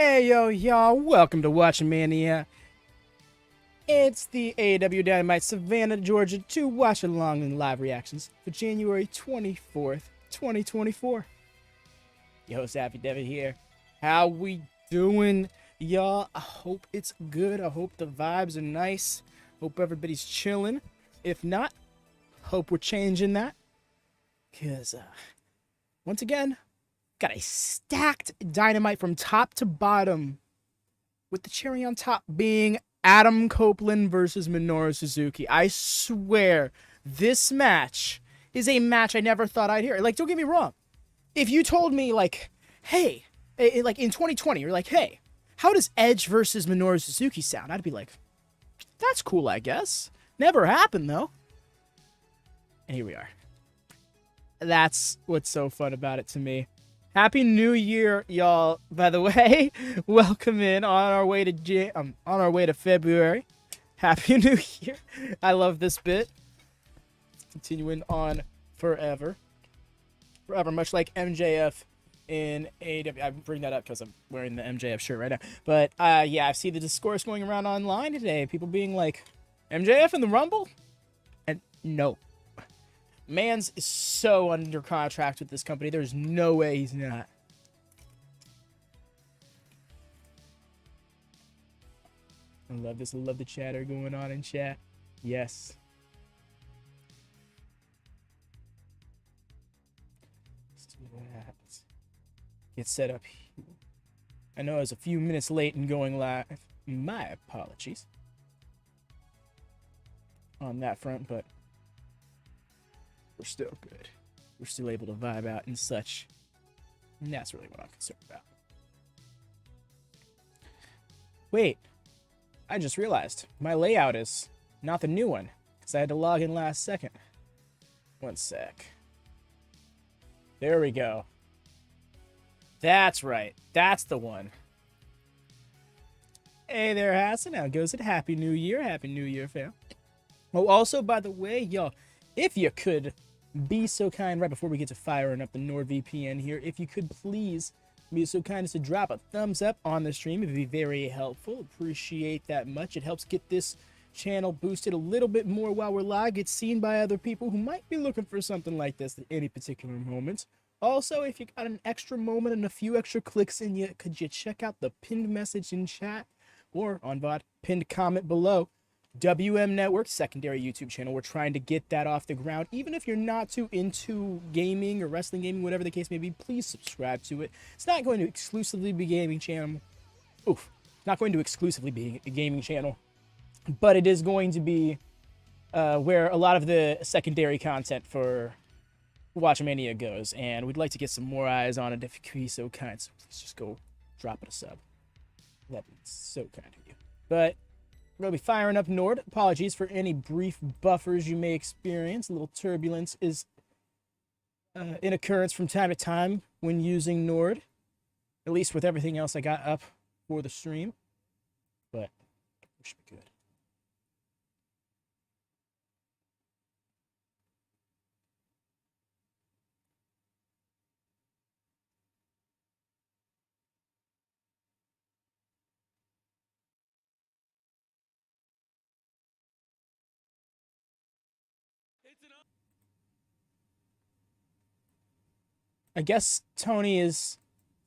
Hey yo, y'all, welcome to WatchaMania. It's the AEW Dynamite Savannah, Georgia 2 Watchalong and live reactions for January 24th, 2024. Yo, Sappy Devin here. How we doing, y'all? I hope it's good. I hope the vibes are nice. Hope everybody's chilling. If not, hope we're changing that. Because, once again, got a stacked Dynamite from top to bottom, with the cherry on top being Adam Copeland versus Minoru Suzuki. I swear, this match is a match I never thought I'd hear. Like, don't get me wrong. If you told me, like, hey, like in 2020, you're like, hey, how does Edge versus Minoru Suzuki sound? I'd be like, that's cool, I guess. Never happened, though. And here we are. That's what's so fun about it to me. Happy New Year, y'all. By the way, welcome in on our way to February. Happy New Year. I love this bit. Continuing on forever. Forever, much like MJF in AEW. I bring that up because I'm wearing the MJF shirt right now. But yeah, I see the discourse going around online today. People being like, MJF in the Rumble? And no. Mans is so under contract with this company. There's no way he's not. I love this. I love the chatter going on in chat. Yes. Let's do that. Get set up here. I know I was a few minutes late in going live. My apologies on that front, but we're still good. We're still able to vibe out and such. And that's really what I'm concerned about. Wait. I just realized my layout is not the new one, because I had to log in last second. One sec. There we go. That's right. That's the one. Hey there, Hassan. How goes it? Happy New Year. Happy New Year, fam. Oh, also, by the way, y'all, if you could be so kind, right before we get to firing up the NordVPN here, if you could please be so kind as to drop a thumbs up on the stream. It would be very helpful. Appreciate that much. It helps get this channel boosted a little bit more while we're live. Get seen by other people who might be looking for something like this at any particular moment. Also, if you got an extra moment and a few extra clicks in you, could you check out the pinned message in chat or on VOD, pinned comment below? WM Network, secondary YouTube channel. We're trying to get that off the ground. Even if you're not too into gaming or wrestling gaming, whatever the case may be, please subscribe to it. It's not going to exclusively be a gaming channel. Not going to exclusively be a gaming channel, but it is going to be where a lot of the secondary content for WatchMania goes, and we'd like to get some more eyes on it if you could be so kind. So please just go drop it a sub. That'd be so kind of you. But we're going to be firing up Nord. Apologies for any brief buffers you may experience. A little turbulence is in occurrence from time to time when using Nord. At least with everything else I got up for the stream. But we should be good. I guess Toni is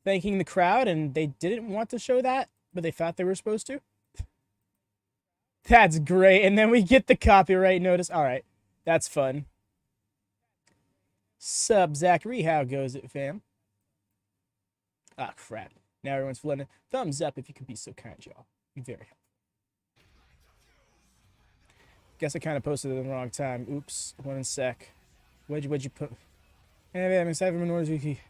thanking the crowd, and they didn't want to show that, but they thought they were supposed to. That's great. And then we get the copyright notice. All right. That's fun. Sub, Zachary. How goes it, fam? Ah, crap. Now everyone's flooding. Thumbs up if you could be so kind, y'all. Be very helpful. Guess I kind of posted it at the wrong time. Oops. One sec. What'd you put? Hey, I'm excited for Minoru Suzuki.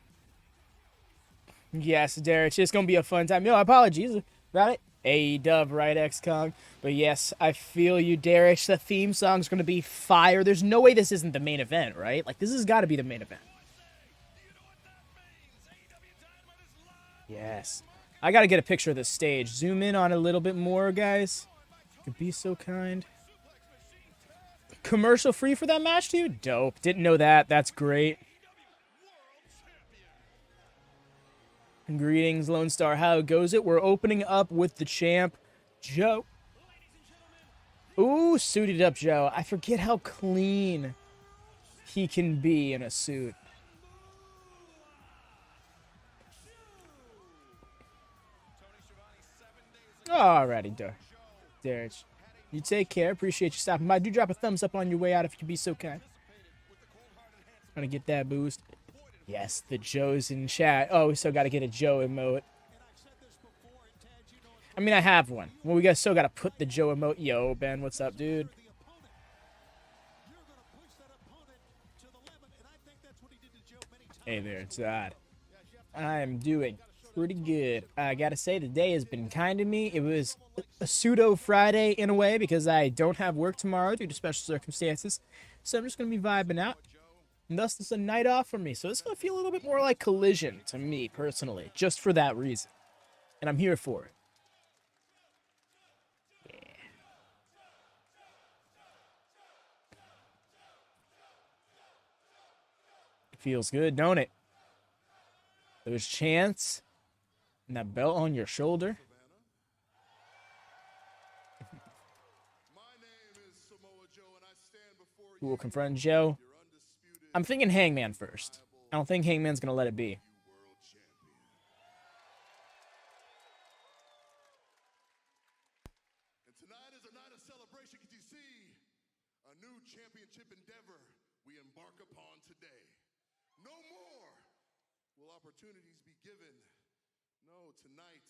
Yes, Derek, it's gonna be a fun time. No, apologies about it. A-dub, right, X-Kong? But yes, I feel you, Derek. The theme song's gonna be fire. There's no way this isn't the main event, right? Like, this has got to be the main event. Yes. I gotta get a picture of the stage. Zoom in on it a little bit more, guys. Could be so kind. Commercial free for that match, dude? Dope. Didn't know that. That's great. Greetings, Lone Star. How goes it? We're opening up with the champ, Joe. Ooh, suited up Joe. I forget how clean he can be in a suit. Alrighty, Derek. You take care. Appreciate you stopping by. Do drop a thumbs up on your way out if you could be so kind. Trying to get that boost. Yes, the Joe's in chat. Oh, we still got to get a Joe emote. I mean, I have one. Well, we still got to put the Joe emote. Yo, Ben, what's up, dude? Hey there, Todd. I'm doing pretty good. I gotta say, the day has been kind to me. It was a pseudo Friday in a way because I don't have work tomorrow due to special circumstances. So I'm just gonna be vibing out. And thus, this is a night off for me. So it's gonna feel a little bit more like Collision to me personally, just for that reason. And I'm here for it. Yeah. It feels good, don't it? There's chance. And that belt on your shoulder. Who will confront Joe? I'm thinking Hangman first. I don't think Hangman's going to let it be. And tonight is a night of celebration because you see a new championship endeavor we embark upon today. No more will opportunities be given. No, tonight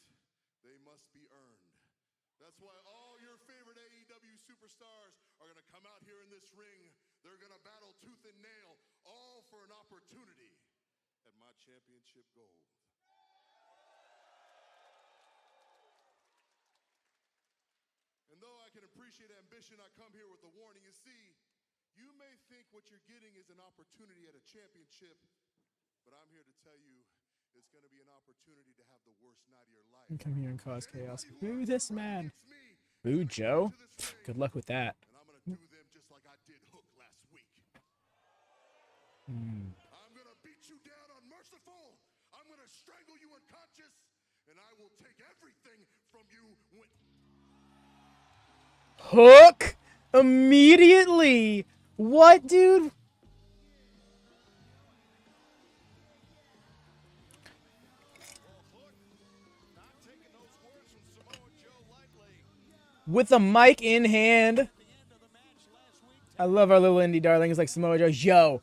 they must be earned. That's why all your favorite AEW superstars are going to come out here in this ring. They're going to battle tooth and nail, all for an opportunity at my championship gold. And though I can appreciate ambition, I come here with a warning. You see, you may think what you're getting is an opportunity at a championship, but I'm here to tell you it's going to be an opportunity to have the worst night of your life. Come here and cause chaos. Boo this man. Boo Joe? Good luck with that. And I'm going to do them just like I did Hook last week. Mm. I'm going to beat you down unmerciful. I'm going to strangle you unconscious, and I will take everything from you when... Hook immediately. What, dude? With a mic in hand. I love our little indie darlings like Samoa Joe. Yo,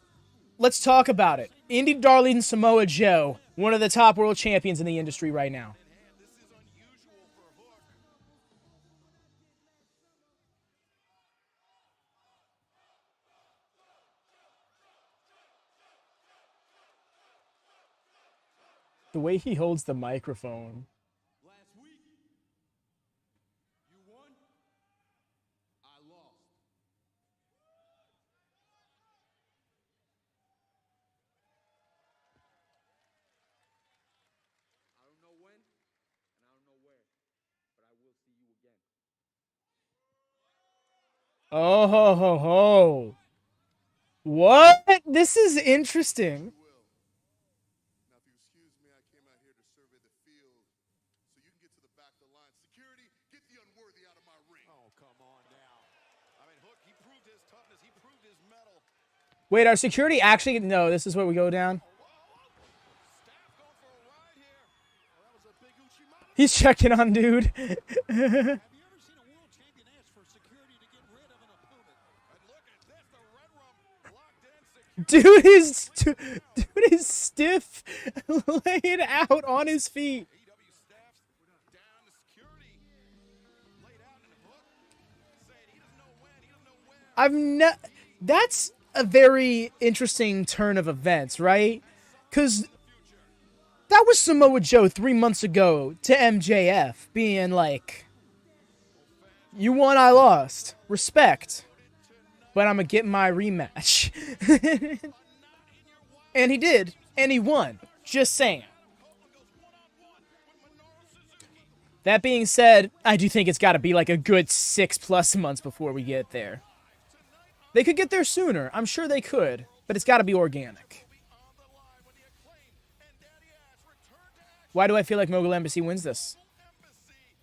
let's talk about it. Indie darling Samoa Joe, one of the top world champions in the industry right now. The way he holds the microphone. Last week, you won, I lost. I don't know when, and I don't know where, but I will see you again. Oh ho ho ho. What? This is interesting. Now, if you excuse me, I came out here to survey the field so you can get to the back of the line. Security, get the unworthy out of my ring. Oh, come on now. I mean, Hook, he proved his toughness. He proved his mettle. Wait, our security actually... No, this is where we go down. Staff going for a ride here. Well, that was a big Uchimata. He's checking on dude. Have you ever seen a world champion ask for security to get rid of an opponent? And look at this, the Red Rum locked in. Dude is stiff, laid out on his feet. AEW staff's down. The security laid out, and Hook said he doesn't know when. He doesn't know when. That's a very interesting turn of events, right? Because that was Samoa Joe 3 months ago to MJF being like, you won, I lost. Respect. But I'm going to get my rematch. And he did. And he won. Just saying. That being said, I do think it's got to be like a good 6+ months before we get there. They could get there sooner. I'm sure they could. But it's got to be organic. On the line with the Acclaimed and Daddy Ass return to Why do I feel like Mogul Embassy wins this? Embassy,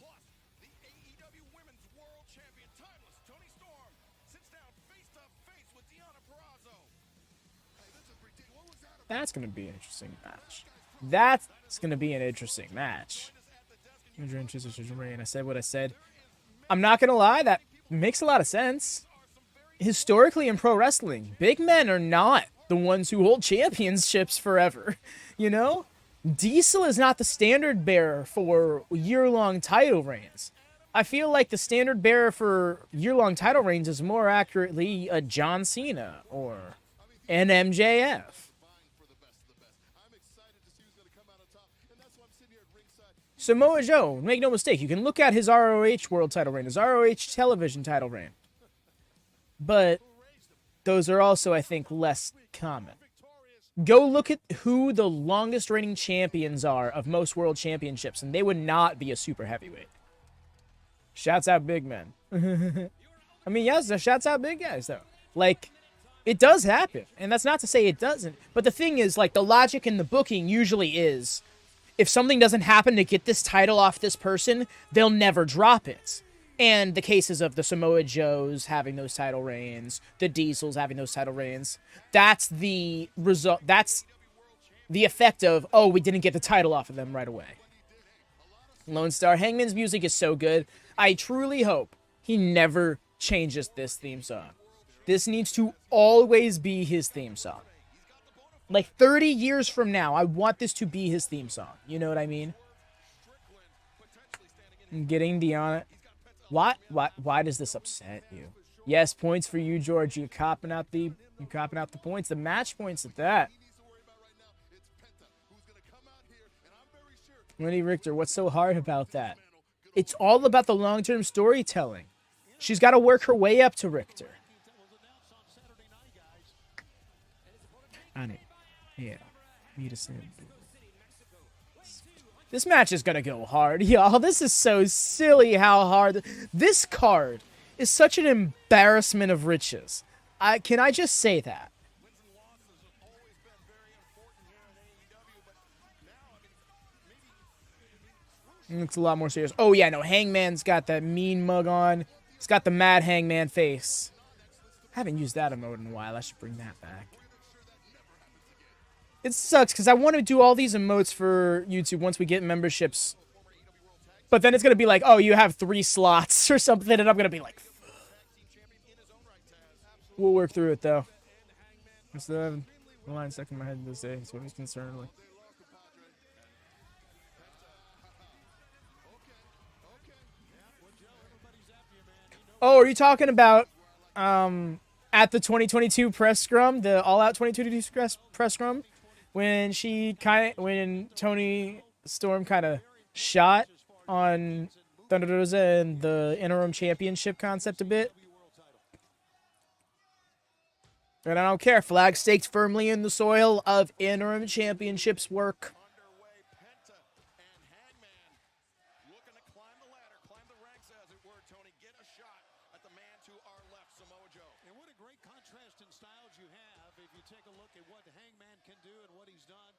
plus the AEW Women's World Champion, timeless Toni Storm, sits down face to face with Deonna Purrazzo. That's going to be an interesting match. That's going to be an interesting match. And I said what I said. I'm not going to lie, that makes a lot of sense. Historically in pro wrestling, big men are not the ones who hold championships forever. You know? Diesel is not the standard bearer for year-long title reigns. I feel like the standard bearer for year-long title reigns is more accurately a John Cena or an MJF. Samoa Joe, make no mistake, you can look at his ROH world title reign, his ROH television title reign. But those are also, I think, less common. Go look at who the longest reigning champions are of most world championships, and they would not be a super heavyweight. Shouts out big men. I mean, yes, shouts out big guys, though. Like, it does happen, and that's not to say it doesn't. But the thing is, like, the logic in the booking usually is, if something doesn't happen to get this title off this person, they'll never drop it. And the cases of the Samoa Joes having those title reigns, the Diesels having those title reigns, that's the result. That's the effect of, oh, we didn't get the title off of them right away. Lone Star Hangman's music is so good. I truly hope he never changes this theme song. This needs to always be his theme song. Like 30 years from now, I want this to be his theme song. You know what I mean? I'm getting Deonna. Why does this upset you? Yes, points for you, George. You're copping out the points, the match points at that. Wendy Richter, what's so hard about that? It's all about the long-term storytelling. She's got to work her way up to Richter. I need, yeah, need a sim. This match is gonna go hard, y'all. This is so silly how hard. This card is such an embarrassment of riches. Can I just say that? Looks a lot more serious. Oh yeah, no, Hangman's got that mean mug on. He's got the mad Hangman face. I haven't used that emote in a while. I should bring that back. It sucks because I want to do all these emotes for YouTube once we get memberships. But then it's going to be like, oh, you have 3 slots or something. And I'm going to be like, we'll work through it, though. What's the line stuck in my head to say? That's what I was concerned with. Oh, are you talking about at the 2022 press scrum, the all-out 2022 press scrum? When Toni Storm kind of shot on Thunder Rosa and the interim championship concept a bit. And I don't care. Flag staked firmly in the soil of interim championships work. Underway, Penta and Hangman looking to climb the ladder, climb the ranks, as it were. Toni, get a shot at the man to our left, Samoa Joe. And what a great contrast in styles you have if you take a look at what Hangman can do and what he's done.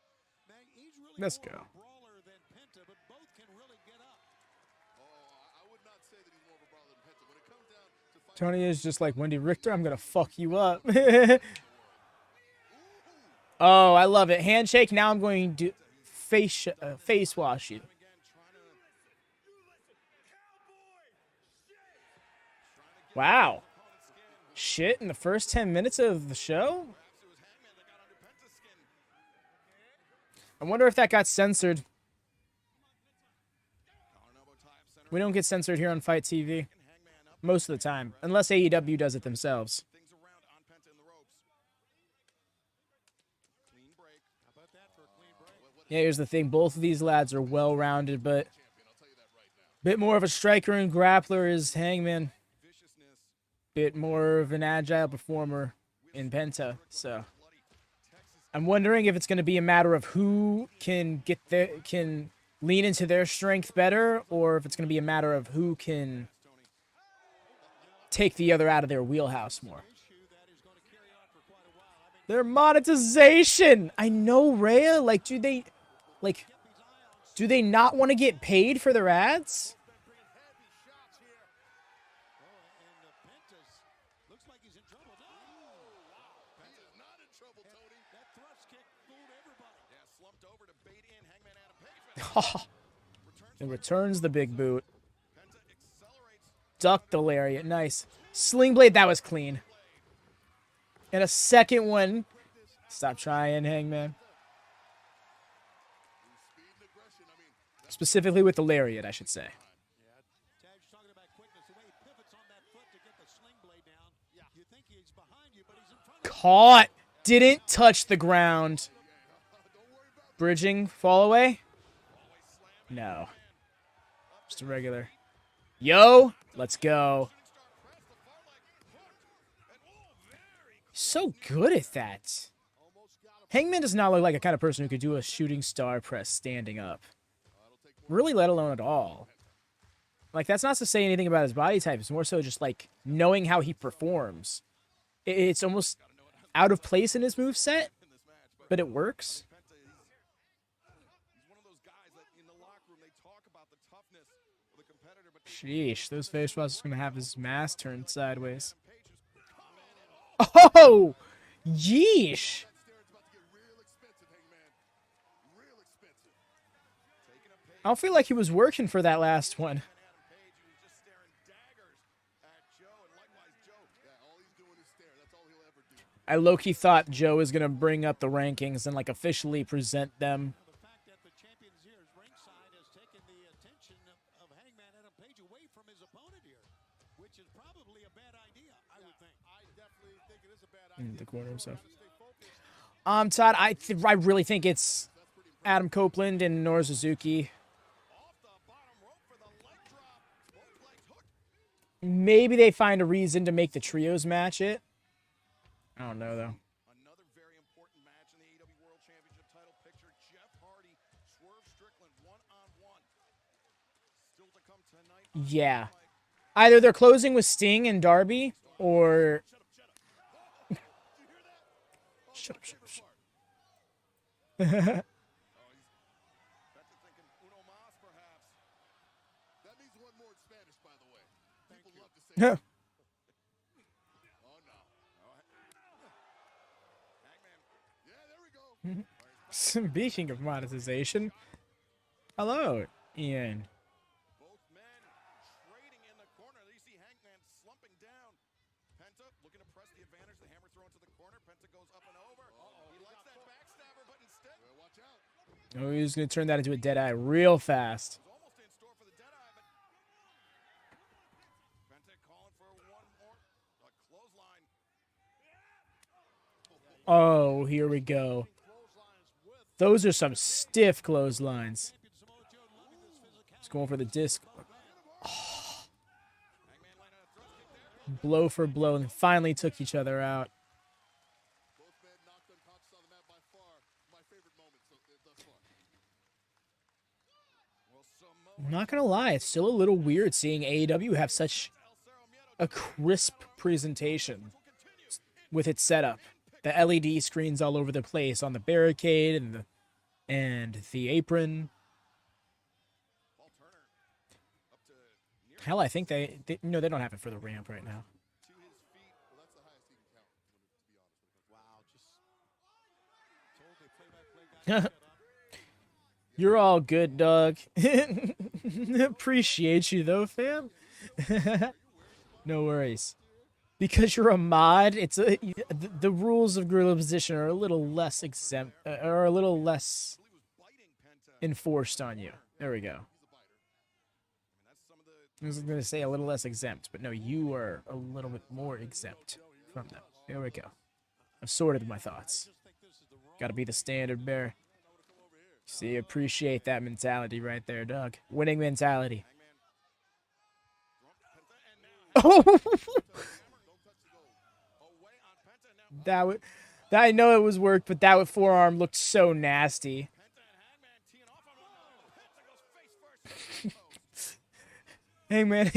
Man, he's really Let's more go. of a brawler than Penta, but both can really get up. I would not say that he's more of a brawler than Penta. When it comes down to fighting, Tony is just like Wendy Richter. I'm going to fuck you up. Oh, I love it. Handshake. Now I'm going to face wash you. Wow. Shit in the first 10 minutes of the show? I wonder if that got censored. We don't get censored here on Fight TV. Most of the time. Unless AEW does it themselves. Things around on Penta in the ropes. Clean break. How about that for a clean break? Yeah, here's the thing. Both of these lads are well-rounded, but a bit more of a striker and grappler is Hangman. Viciousness. Bit more of an agile performer in Penta. So I'm wondering if it's going to be a matter of who can lean into their strength better, or if it's going to be a matter of who can take the other out of their wheelhouse more. Their monetization. I know, Rhea. Like, do they, like, Do they not want to get paid for their ads? Bringing heavy shots here. Oh, and Penta's looks like he's in trouble. No. He is not in trouble, Tony. That thrust kick fooled everybody. Yeah, slumped over to bait in Hangman Adam Page. It returns the big boot. Penta accelerates. Duck the lariat. Nice. Sling blade, that was clean. And a second one. Stop trying, Hangman. Speed and aggression. I mean, Specifically with the lariat, I should say. Tag's talking about quickness. The way he pivots on that foot to get the sling blade down. You think he's behind you, but he's in front of you. Caught. Didn't touch the ground. Bridging. Fall away? No. Just a regular. Yo. Let's go. So good at that. Hangman does not look like a kind of person who could do a shooting star press standing up. Really, let alone at all. Like, that's not to say anything about his body type. It's more so just, like, knowing how he performs. It's almost out of place in his moveset, but it works. he's one of those guys that in the locker room they talk about the toughness of the competitor, but Sheesh, those face was going to have his mask turned sideways. Oh! Yeesh! it's about to get real expensive, Hangman. Real expensive. Taking a page I don't feel like he was working for that last one. Adam Page, he was just staring daggers at Joe, and likewise Joe. Yeah, all he's doing is stare. That's all he'll ever do. I low-key thought Joe was going to bring up the rankings and, like, officially present them. The fact that the champion's here is ringside has taken the attention of Hangman Adam Page away from his opponent here, which is probably a bad idea, I would think. I definitely think it is a bad idea. In the corner himself. Stay focused. Todd, I really think it's Adam Copeland and Minoru Suzuki. Off the bottom rope for the leg drop. Both legs hooked. Maybe they find a reason to make the trios match it. I don't know, though. Another very important match in the AEW World Championship title picture. Jeff Hardy, Swerve Strickland, one-on-one. Still to come tonight. Yeah. Either they're closing with Sting and Darby, or... Shut up, shut up, shut up. Penta thinking uno mas, perhaps. That means one more in Spanish, by the way. People love to say that. Oh, no. Hangman. Yeah, there we go. Speaking of monetization, hello, Ian. Both men trading in the corner. You see Hangman slumping down. Penta looking to press the advantage. The hammer thrown to the corner. Penta goes up and over. He likes that backstabber, but instead, watch out. Oh, he's going to turn that into a dead eye real fast. He's almost in store for the dead eye, but Penta calling for one more. A clothesline. Oh, here we go. Those are some stiff clotheslines. He's going for the disc. Oh. Blow for blow, and finally took each other out. Both men knocked unconscious on the mat by far. My favorite moment thus far. Well, Samoa I'm not going to lie, it's still a little weird seeing AEW have such a crisp presentation with its setup. The LED screens all over the place on the barricade and the apron. Paul Turner up to near Hell, I think they no, they don't have it for the ramp right now. to his feet. Well, that's the highest he can count, to be honest. Wow, just totally play-by-play guy. You're all good, Doug. Appreciate you though, fam. No worries. Because you're a mod, it's the rules of gorilla position are a little less exempt, or a little less He was biting Penta. enforced on you. There we go. He's a biter. I mean, that's some of the I was going to say a little less exempt, but no, you are a little bit more exempt from them. There we go. I've sorted my thoughts. Got to be the standard bearer. See, appreciate that mentality right there, Doug. Winning mentality. Oh, away on Penta now. that would. I know it was work, but that forearm looked so nasty. Penta and Hangman teeing off on one. Penta goes face first. Hangman,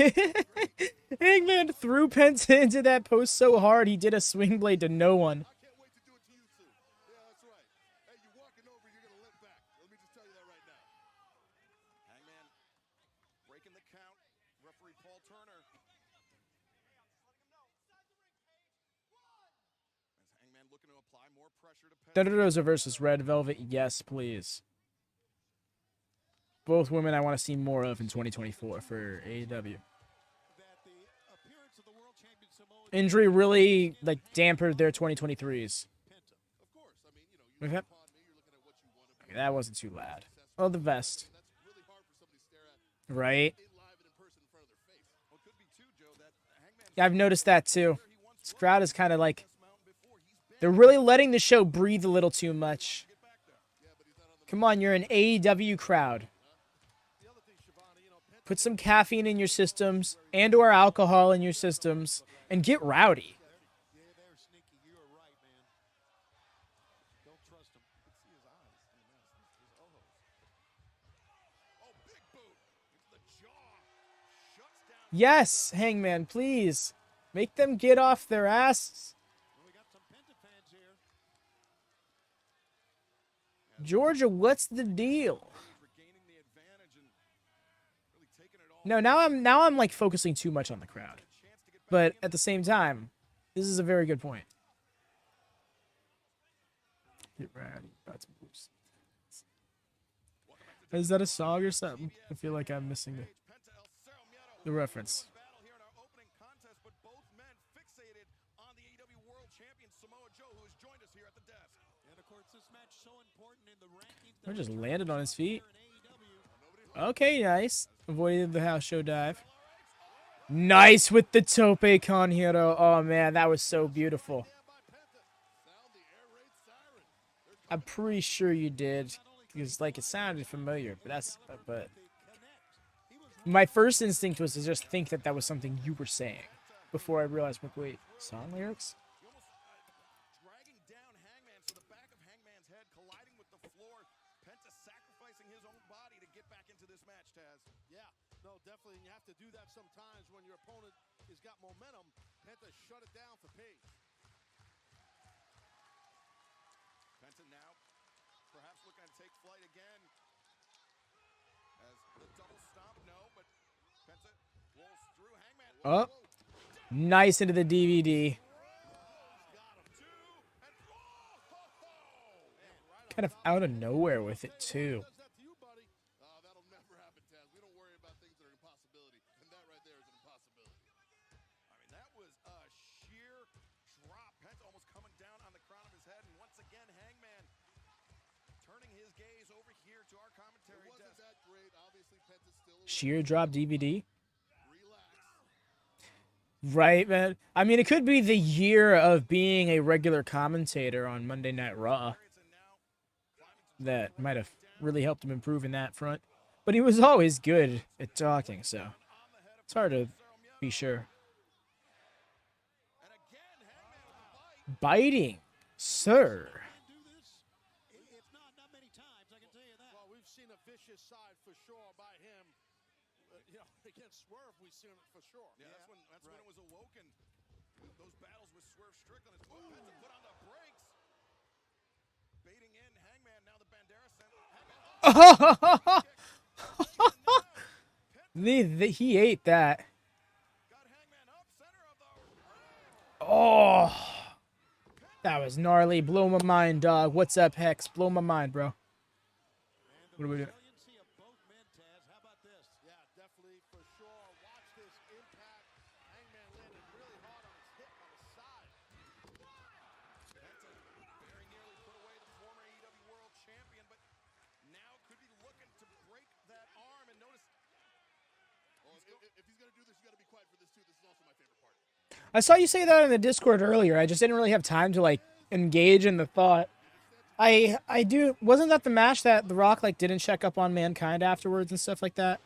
Hangman threw Penta into that post so hard he did a swing blade to no one. I can't wait to do it to you too. Yeah, that's right. Hey, you're walking over, you're gonna limp back. Let me just tell you that right now. breaking the count. Referee Paul Turner. As Hangman looking to apply more pressure to Penta. Rosa versus Red Velvet. Yes, please. Both women I want to see more of in 2024 for AEW. That the appearance of the world champion Samoa Injury really like dampened their 2023s. Penta. Of course, I mean, Okay. upon me, you're looking at what you want to be. That wasn't too loud. Oh, the vest. That's really hard for somebody to stare at Right? in live and in person in front of their face. Well, it could be too, Joe, that Hangman Yeah, I've noticed that too. This crowd is kind of like, this mountain before. He's been they're really letting the show breathe a little too much. get back there. Come on, you're an AEW crowd. The other thing, Savannah, Penta Put some caffeine in your systems and or alcohol in your systems and get rowdy. yeah, they're sneaky. You are right, man. Don't trust him. You can see his eyes in the mask. His ojos. Oh, big boot into the jaw. Shuts down. Yes, Hangman, please. Make them get off their asses. And we got some Penta fans here. Georgia, what's the deal? Regaining the advantage and really taking it all. No, now I'm like focusing too much on the crowd. Chance to get back But in. at the same time, this is a very good point. Get rowdy. That's moves. Is that a song or something? I feel like I'm missing Penta El Cerro Miedo. the reference. Battle here in our opening contest, but both men fixated on the AEW World Champion Samoa Joe, who has joined us here at the desk. And of course, this match so important in the rankings. Or just landed on his feet. Here in AEW. Okay, nice. Avoided the house show dive. Nice with the tope con hero. Oh man, that was so beautiful. Sound the air raid siren. I'm pretty sure you did. Because like it sounded familiar, but my first instinct was to just think that that was something you were saying before I realized, wait, song lyrics? Dragging down Hangman, so the back of Hangman's head colliding with the floor. Penta sacrificing his own body to get back into this match, Taz. Yeah, no, definitely. And you have to do that sometimes when your opponent has got momentum. Penta shut it down for pace. Penta now perhaps looking to take flight again. As the double stomp, no, but Penta rolls through Hangman. Oh, nice into the DVD. Kind of out of nowhere with it too. Does that to you, buddy? That'll never happen, Taz. We don't worry about things that are impossibility. And that right there is an impossibility. I mean, that was a sheer drop. Penta almost coming down on the crown of his head. And once again, Hangman turning his gaze over here to our It commentary wasn't desk. that great. Obviously, Penta's still a Sheer drop DVD. relax. Right, man. I mean, it could be the year of being a regular commentator on Monday Night Raw that might have really helped him improve in that front. But he was always good at talking, so it's hard to be sure. And again, Hangman with a bite. Biting, sir. Do this? If not many times, I can tell you that. Well, we've seen a vicious side for sure by him. Against Swerve, we've seen it for sure. Yeah, that's when it was awoken. Those battles with Swerve Strickland. It's what Penta put on the brakes. Baiting in Hangman, now the Bandera sent Hangman. He ate that. Got Hangman up, center of the Oh, that was gnarly. Blow my mind, dog. What's up, Hex? Blow my mind, bro. What are we doing? Resiliency of both men, Taz. How about this? Yeah, definitely for sure. Watch this impact. Hangman landed really hard on his hip on the side. Penta very nearly put away the former AEW World Champion, but now could be looking to break that arm. And notice, Well, if he's going to do this, you got to be quiet for this, too. This is also my favorite part. I saw you say that in the Discord earlier. I just didn't really have time to like engage in the thought. I do. Wasn't that the match that The Rock like didn't check up on Mankind afterwards and stuff like that?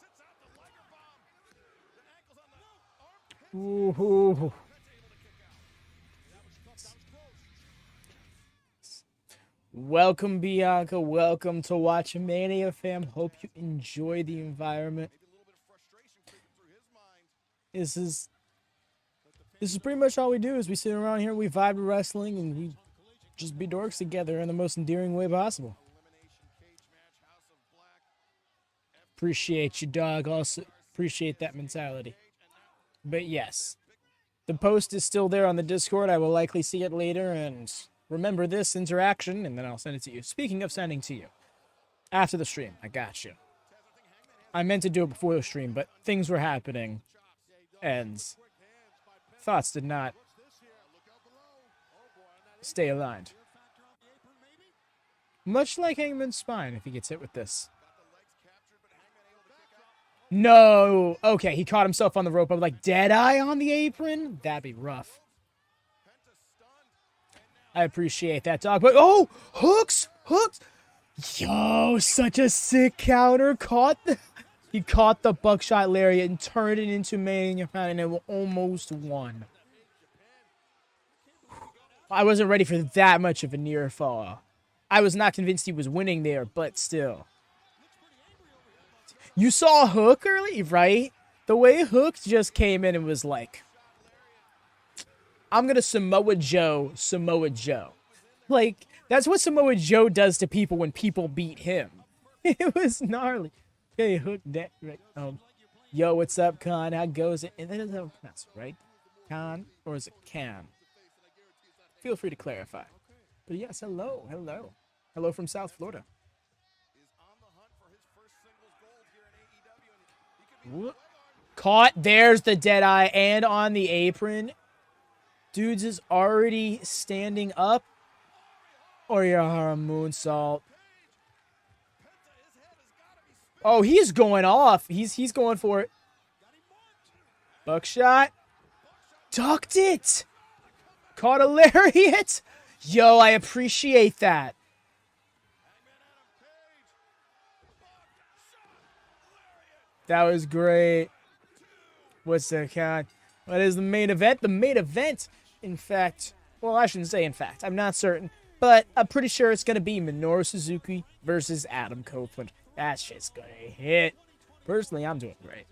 sits out the Liger Bomb. The ankles on the arm. Ooh. Welcome, Bianca. Welcome to WatchaMania, fam. Hope you enjoy the environment. Maybe a little bit of frustration creeping through his mind. This is pretty much all we do. Is we sit around here, we vibe to wrestling, and we just be dorks together in the most endearing way possible. Elimination cage match, House of Black. Appreciate you, dog. Also appreciate that mentality. But yes, the post is still there on the Discord. I will likely see it later, and remember this interaction, and then I'll send it to you. Speaking of sending to you, after the stream, I got you. I meant to do it before the stream, but things were happening, and thoughts did not stay aligned. Much like Hangman's spine if he gets hit with this. No! Okay, he caught himself on the rope. I'm like, Deadeye on the apron? That'd be rough. I appreciate that, dog. But, oh! Hooks! Hooks! Yo, such a sick counter. He caught the buckshot lariat and turned it into Mania, and it almost won. I wasn't ready for that much of a near fall. I was not convinced he was winning there, but still. You saw Hook early, right? The way Hook just came in and was like, I'm going to Samoa Joe. Like, that's what Samoa Joe does to people when people beat him. It was gnarly. Hey, Hook, right? Yo, what's up, Khan? How goes it? And then it's how pronounce it, right? Khan, or is it Can? Feel free to clarify. But yes, hello. Hello from South Florida. Caught. There's the Deadeye and on the apron. Dudes is already standing up. Orihara moonsault. Oh, he's going off. He's going for it. Buckshot. Ducked it. Caught a lariat. Yo, I appreciate that. That was great. What's the count? What is the main event? The main event, in fact, well, I shouldn't say in fact. I'm not certain, but I'm pretty sure it's going to be Minoru Suzuki versus Adam Copeland. That shit's going to hit. Personally, I'm doing great.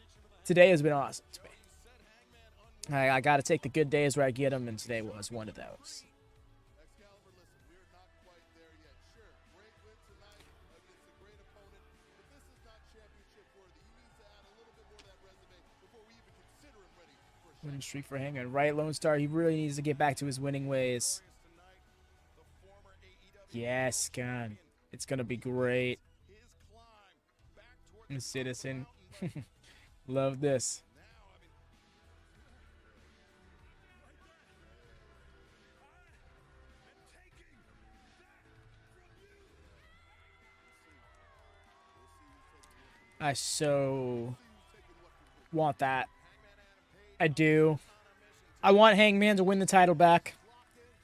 Today has been awesome to me. I got to take the good days where I get them, and today was one of those. Winning streak for Hangman. Right, Lone Star, he really needs to get back to his winning ways. Yes, God. It's going to be great. Citizen. Love this. I so want that. I do. I want Hangman to win the title back.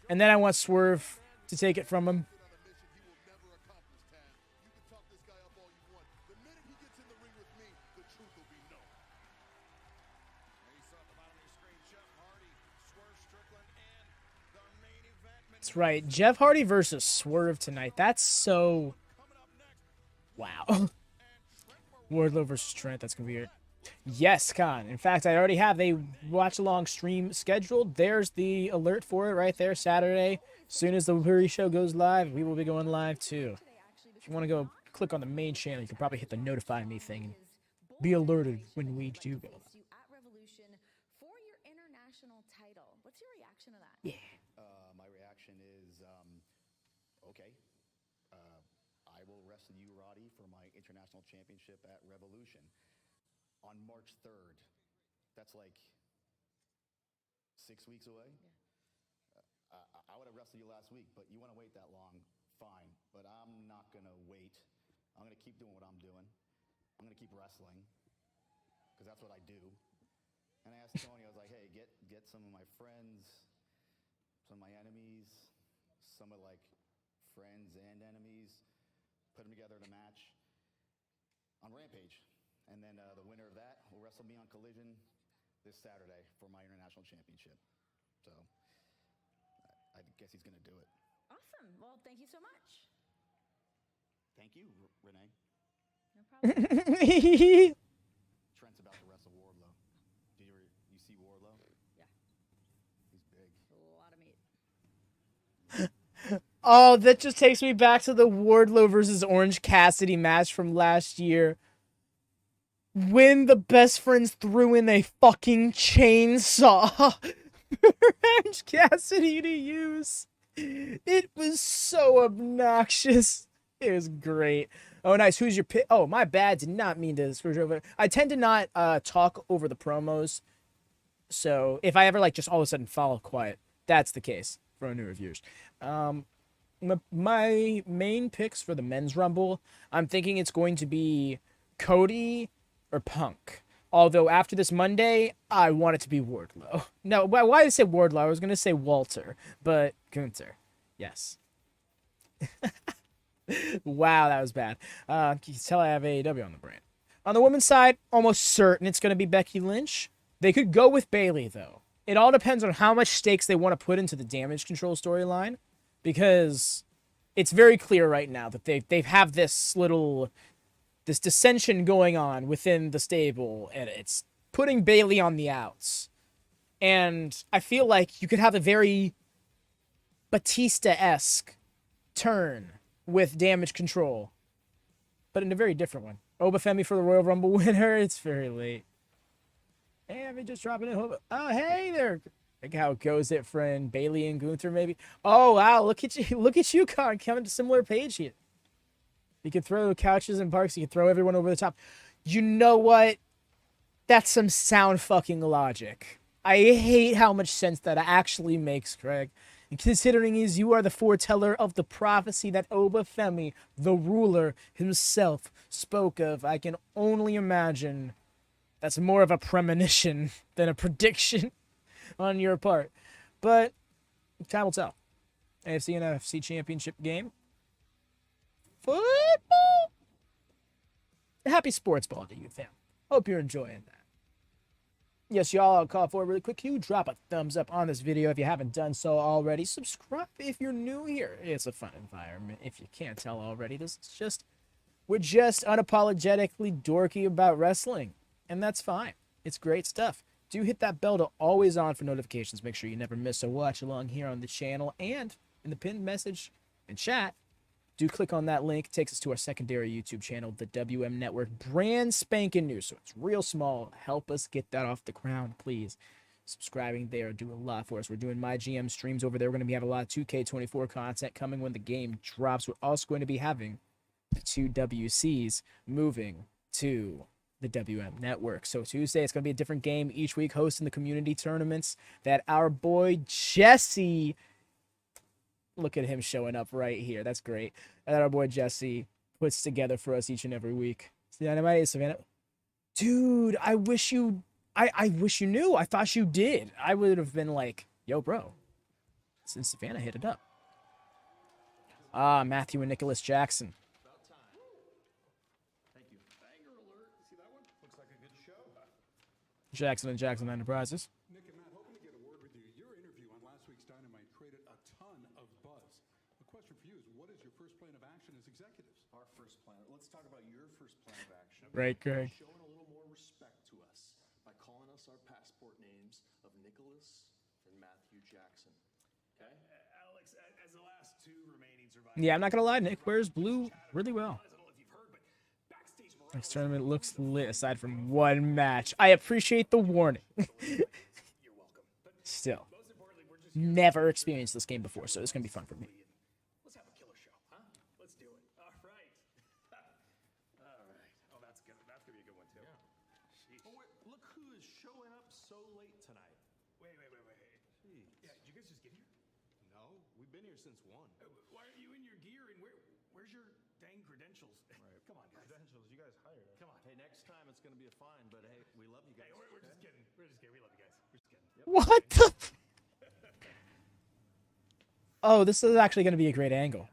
And then I want Swerve to take it from him. That's right. Jeff Hardy versus Swerve tonight. That's so... Wow. Wardlow versus Trent. That's going to be weird. Yes, Khan. In fact, I already have a watch-along stream scheduled. There's the alert for it right there, Saturday. As soon as the pre-show goes live, we will be going live too. If you want to go click on the main channel, you can probably hit the notify me thing and be alerted when we do go live. Yeah. My reaction is, okay. I will wrestle you, Roddy, for my international championship at Revolution on March 3rd. That's like 6 weeks away. Yeah. I would have wrestled you last week, but you want to wait that long, fine. But I'm not going to wait. I'm going to keep doing what I'm doing. I'm going to keep wrestling because that's what I do. And I asked Toni, I was like, hey, get some of my friends, some of my enemies, some of like friends and enemies, put them together in a match on Rampage. And then the winner of that will wrestle me on Collision this Saturday for my international championship. So I guess he's going to do it. Awesome. Well, thank you so much. Thank you, Renee. No problem. Trent's about to wrestle Wardlow. You see Wardlow? Yeah. He's big. A lot of meat. Oh, that just takes me back to the Wardlow versus Orange Cassidy match from last year. when the best friends threw in a fucking chainsaw for Orange Cassidy to use. It was so obnoxious. It was great. Oh, nice. Who's your pick? Oh, my bad. Did not mean to screw you over. I tend to not talk over the promos. So if I ever like just all of a sudden fall quiet, that's the case for our new reviewers. My main picks for the men's rumble, I'm thinking it's going to be Cody or Punk. Although after this Monday, I want it to be Wardlow. No, why did I say Wardlow? I was going to say Walter, but Gunther. Yes. Wow, that was bad. You can tell I have AEW on the brain. On the women's side, almost certain it's going to be Becky Lynch. They could go with Bayley, though. It all depends on how much stakes they want to put into the damage control storyline, because it's very clear right now that they have this dissension going on within the stable, and it's putting Bayley on the outs. And I feel like you could have a very Batista-esque turn with damage control, but in a very different one. Obafemi for the Royal Rumble winner. It's very late. Hey, I'm just dropping it. Oh, hey there. Like how it goes, it friend Bailey and Gunther maybe. Oh wow, look at you, Con, coming to similar page here. You can throw couches and parks. You can throw everyone over the top. You know what? That's some sound fucking logic. I hate how much sense that actually makes, Craig. And considering you are the foreteller of the prophecy that Obafemi, the ruler himself, spoke of, I can only imagine that's more of a premonition than a prediction on your part. But time will tell. AFC and NFC championship game. Football. Happy sports ball to you, fam. Hope you're enjoying that. Yes, y'all, I'll call for it really quick. Can you drop a thumbs up on this video if you haven't done so already? Subscribe if you're new here. It's a fun environment. If you can't tell already, we're just unapologetically dorky about wrestling. And that's fine. It's great stuff. Do hit that bell to always on for notifications. Make sure you never miss a watch along here on the channel. And in the pinned message and chat, do click on that link. It takes us to our secondary YouTube channel, the WM Network. Brand spanking new. So it's real small. Help us get that off the ground, please. Subscribing there, do a lot for us. We're doing my GM streams over there. We're going to have a lot of 2K24 content coming when the game drops. We're also going to be having the 2 WCs moving to the WM Network. So Tuesday, it's going to be a different game each week, hosting the community tournaments that our boy Jesse, look at him showing up right here. That's great. That our boy Jesse puts together for us each and every week. Dynamite, Savannah. Dude, I wish you knew. I thought you did. I would have been like, yo, bro. Since Savannah hit it up. Matthew and Nicholas Jackson. Jackson and Jackson Enterprises. Nick and Matt, hoping to get a word with you. Your interview on last week's Dynamite created a ton of buzz. The question for you is, what is your first plan of action as executives? Our first plan. Let's talk about your first plan of action. Right, Greg. Showing a little more respect to us by calling us our passport names of Nicholas and Matthew Jackson. Okay? Alex, as the last two remaining survivors. Yeah, I'm not going to lie. Nick wears blue really well. I don't know if you've heard, but backstage Next tournament looks lit aside from one match. I appreciate the warning. you're welcome. But Still, most importantly, we're just never experienced this game before, so it's going to be fun for me. let's have a killer show, huh? Let's do it. All right. All right. Oh, that's good. That's gonna be a good one too. Sheesh. Oh, wait, look who is showing up so late tonight. Wait. Jeez. Yeah, did you guys just get here? No, we've been here since 1. Why aren't you in your gear and where's your dang credentials? Right. Come on, guys. Credentials, you guys hired us. Come on. Hey, next time it's going to be a fine, but hey, we love you guys. Hey, we're just kidding. We're just kidding. We love you guys. We're just kidding. Yep. What the? Oh, this is actually going to be a great angle.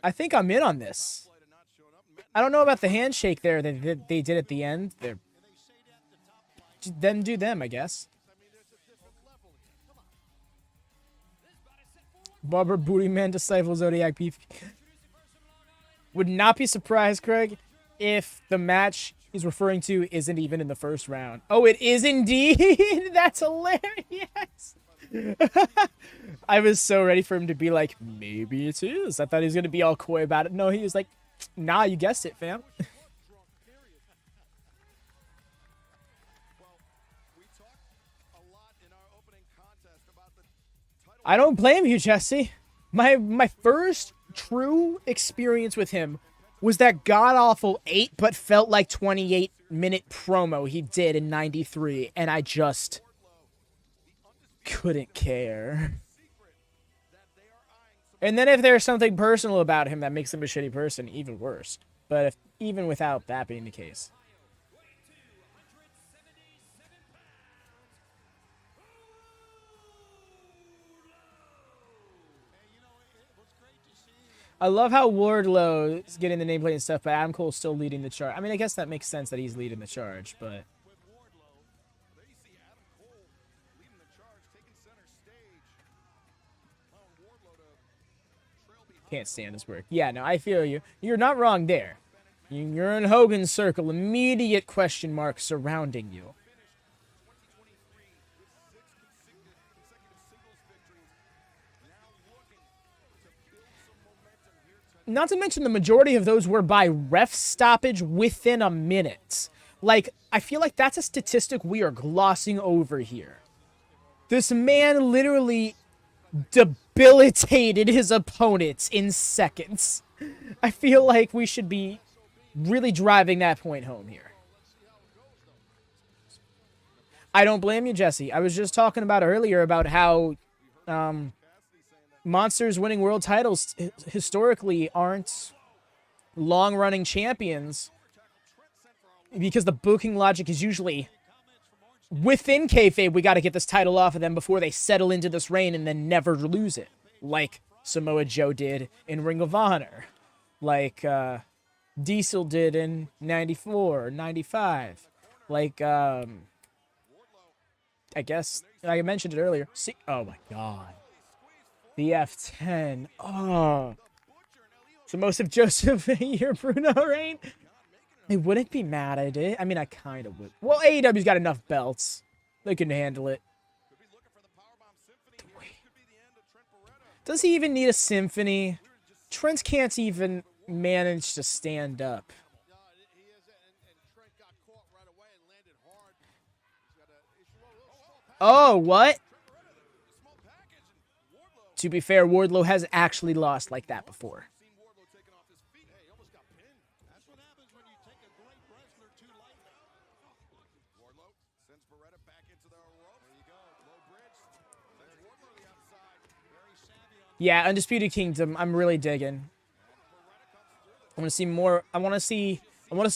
I think I'm in on this. I don't know about the handshake there that they did at the end. Them do them, I guess. Barber Booty Man Disciple Zodiac Beef. Would not be surprised, Craig, if the match he's referring to isn't even in the first round. Oh, it is indeed. That's hilarious. I was so ready for him to be like, maybe it is. I thought he was going to be all coy about it. No, he was like, nah, you guessed it, fam. I don't blame you, Jesse. My first true experience with him was that god-awful 8 but felt like 28-minute promo he did in 93, and I just couldn't care. And then if there's something personal about him that makes him a shitty person, even worse. But even without that being the case. I love how Wardlow is getting the nameplate and stuff, but Adam Cole's still leading the charge. I mean, I guess that makes sense that he's leading the charge, but... Can't stand this work. Yeah, no, I feel you. You're not wrong there. You're in Hogan's circle. Immediate question mark surrounding you. Not to mention the majority of those were by ref stoppage within a minute. Like, I feel like that's a statistic we are glossing over here. This man literally debilitated his opponents in seconds. I feel like we should be really driving that point home here. I don't blame you, Jesse. I was just talking about earlier about how monsters winning world titles historically aren't long-running champions because the booking logic is usually within kayfabe, we got to get this title off of them before they settle into this reign and then never lose it, like Samoa Joe did in Ring of Honor, like Diesel did in 94, 95, like I guess I mentioned it earlier. See, oh my god. The F10. Oh. So most of Joseph your Bruno reign. I wouldn't be mad at it. I mean, I kind of would. Well, AEW's got enough belts. They can handle it. Does he even need a symphony? Trent can't even manage to stand up. Oh, what? To be fair, Wardlow has actually lost like that before. Yeah, Undisputed Kingdom, I'm really digging. I want to see more. I want to see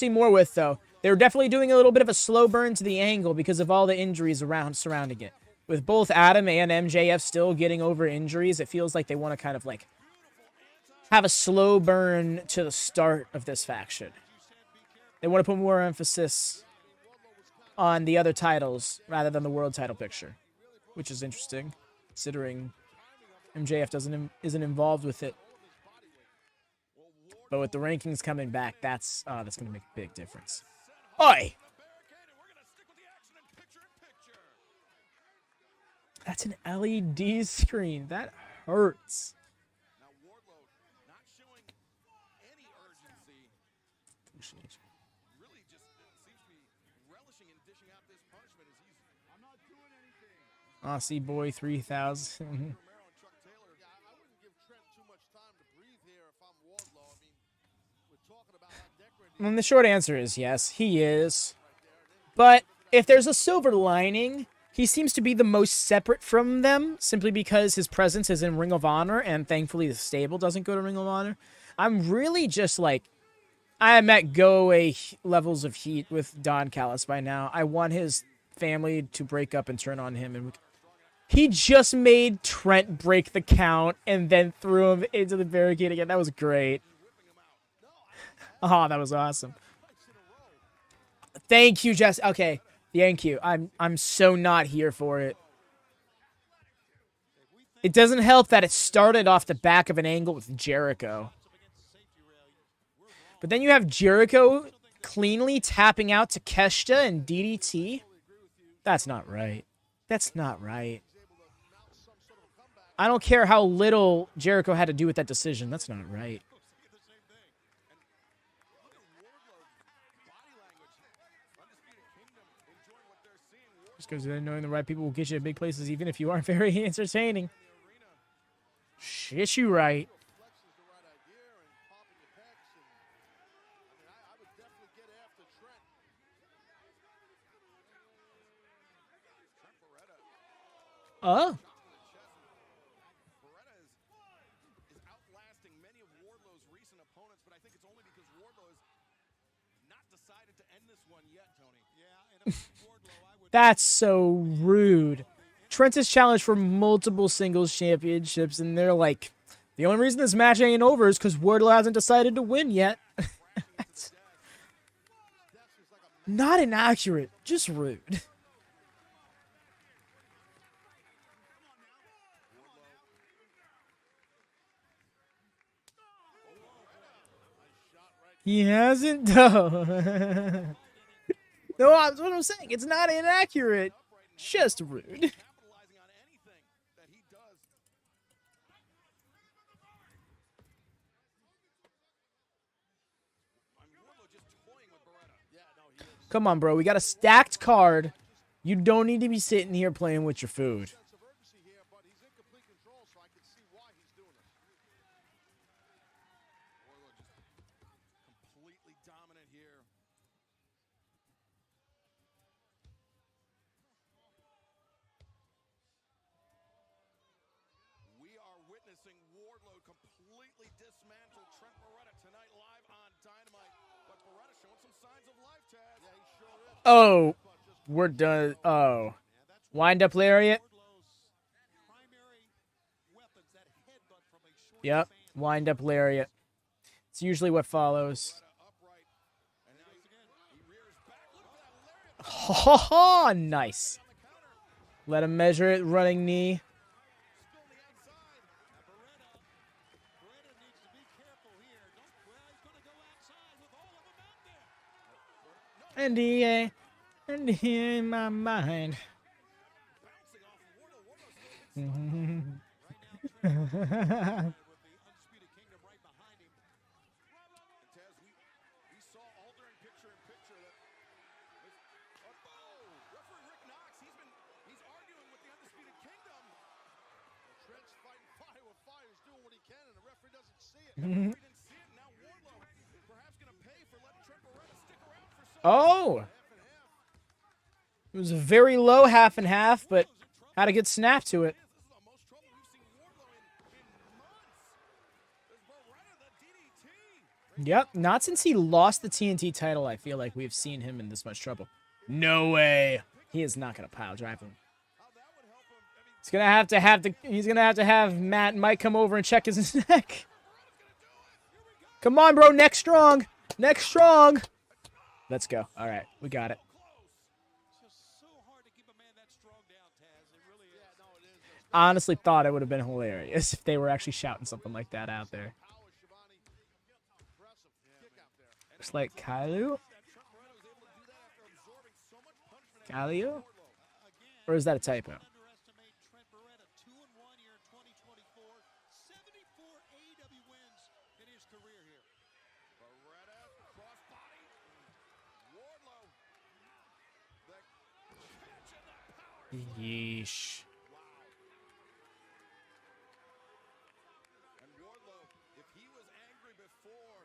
more with, though. They were definitely doing a little bit of a slow burn to the angle because of all the injuries surrounding it. With both Adam and MJF still getting over injuries, it feels like they want to kind of like have a slow burn to the start of this faction. They want to put more emphasis on the other titles rather than the world title picture, which is interesting, considering MJF isn't involved with it. But with the rankings coming back, that's going to make a big difference. Oi! That's an LED screen. That hurts. Now Wardlow not showing any urgency. Really just seems to be relishing in dishing out this punishment as he's I'm not doing anything. Aussie Boy 3000. I wouldn't give Trent too much time to breathe here if I'm Wardlow. I mean, we're talking about how decorated And the short answer is yes, he is. But if there's a silver lining, he seems to be the most separate from them simply because his presence is in Ring of Honor, and thankfully the stable doesn't go to Ring of Honor. I'm really just like, I am at go-away levels of heat with Don Callis by now. I want his family to break up and turn on him. And he just made Trent break the count and then threw him into the barricade again. That was great. Oh, that was awesome. Thank you, Jess. Okay. Thank you. I'm so not here for it. It doesn't help that it started off the back of an angle with Jericho. But then you have Jericho cleanly tapping out to Keshta and DDT. That's not right. That's not right. I don't care how little Jericho had to do with that decision. That's not right. Just because knowing the right people will get you to big places, even if you aren't very entertaining. Shit, you right. Flex is the right idea, and popping your pecs, and I would definitely get after Trent. Trent Beretta. Oh. Beretta is outlasting many of Wardlow's recent opponents, but I think it's only because Wardlow has not decided to end this one yet, Tony. Yeah, and if Wardlow, I would. That's so rude. Trent is challenged for multiple singles championships, and they're like, the only reason this match ain't over is because Wardlow hasn't decided to win yet. Not inaccurate, just rude. He hasn't, though. No, that's what I'm saying. It's not inaccurate, just rude. Capitalizing on anything that he does. I mean, Wardlow just toying with Beretta. Yeah, no, he is. Come on, bro. We got a stacked card. You don't need to be sitting here playing with your food. Sense of urgency here, but he's in complete control, so I can see why he's doing this. Wardlow just completely dominant here. We are witnessing Wardlow completely dismantle Trent Beretta tonight live on Dynamite. But Beretta showing some signs of life, Taz. Yeah, he sure is. Oh, we're done. Oh, wind up lariat. Wardlow's primary weapons, that headbutt from a short Yep, span. wind up lariat. It's usually what follows. Upright. And now he rears back. Look at that lariat. Ha ha ha! Nice. Let him measure it. Running knee. Still on the outside. Beretta needs to be careful here. Well, he's going to go outside with all of them out there. And he in my mind. Bouncing off of Wardlow. Wardlow's still With the Undisputed Kingdom right behind him. And Taz, we saw all during picture-in-picture that referee Rick Knox, he's arguing with the Undisputed Kingdom. Trent's fighting fire with fire. He's doing what he can, and the referee doesn't see it. We didn't see it. Now Wardlow perhaps going to pay for letting Trent Beretta stick around for so Oh! Half and half. It was a very low half and half, but had a good snap to it. This is the most trouble we've seen Wardlow in months. There's Beretta, the DDT. Yep, not since he lost the TNT title, I feel like we've seen him in this much trouble. No way. He is not gonna pile drive him. How that would help him. I mean, He's gonna have to have Matt and Mike come over and check his neck. Come on, bro, neck strong. Neck strong. Let's go. All right, we got it. It's just so hard to keep a man that strong down, Taz. It really is. Yeah, no, it is. Honestly thought it would have been hilarious if they were actually shouting something like that out there. Power, Shivani. Impressive kick out there. Looks like Kailu? Kailu? Or is that a typo? Underestimate Trent Beretta. 2-1 here in 2024. 74 AEW wins in his career here. Beretta, crossbody. Wardlow. The catch and the power. Yeesh. And Wardlow, if he was angry before,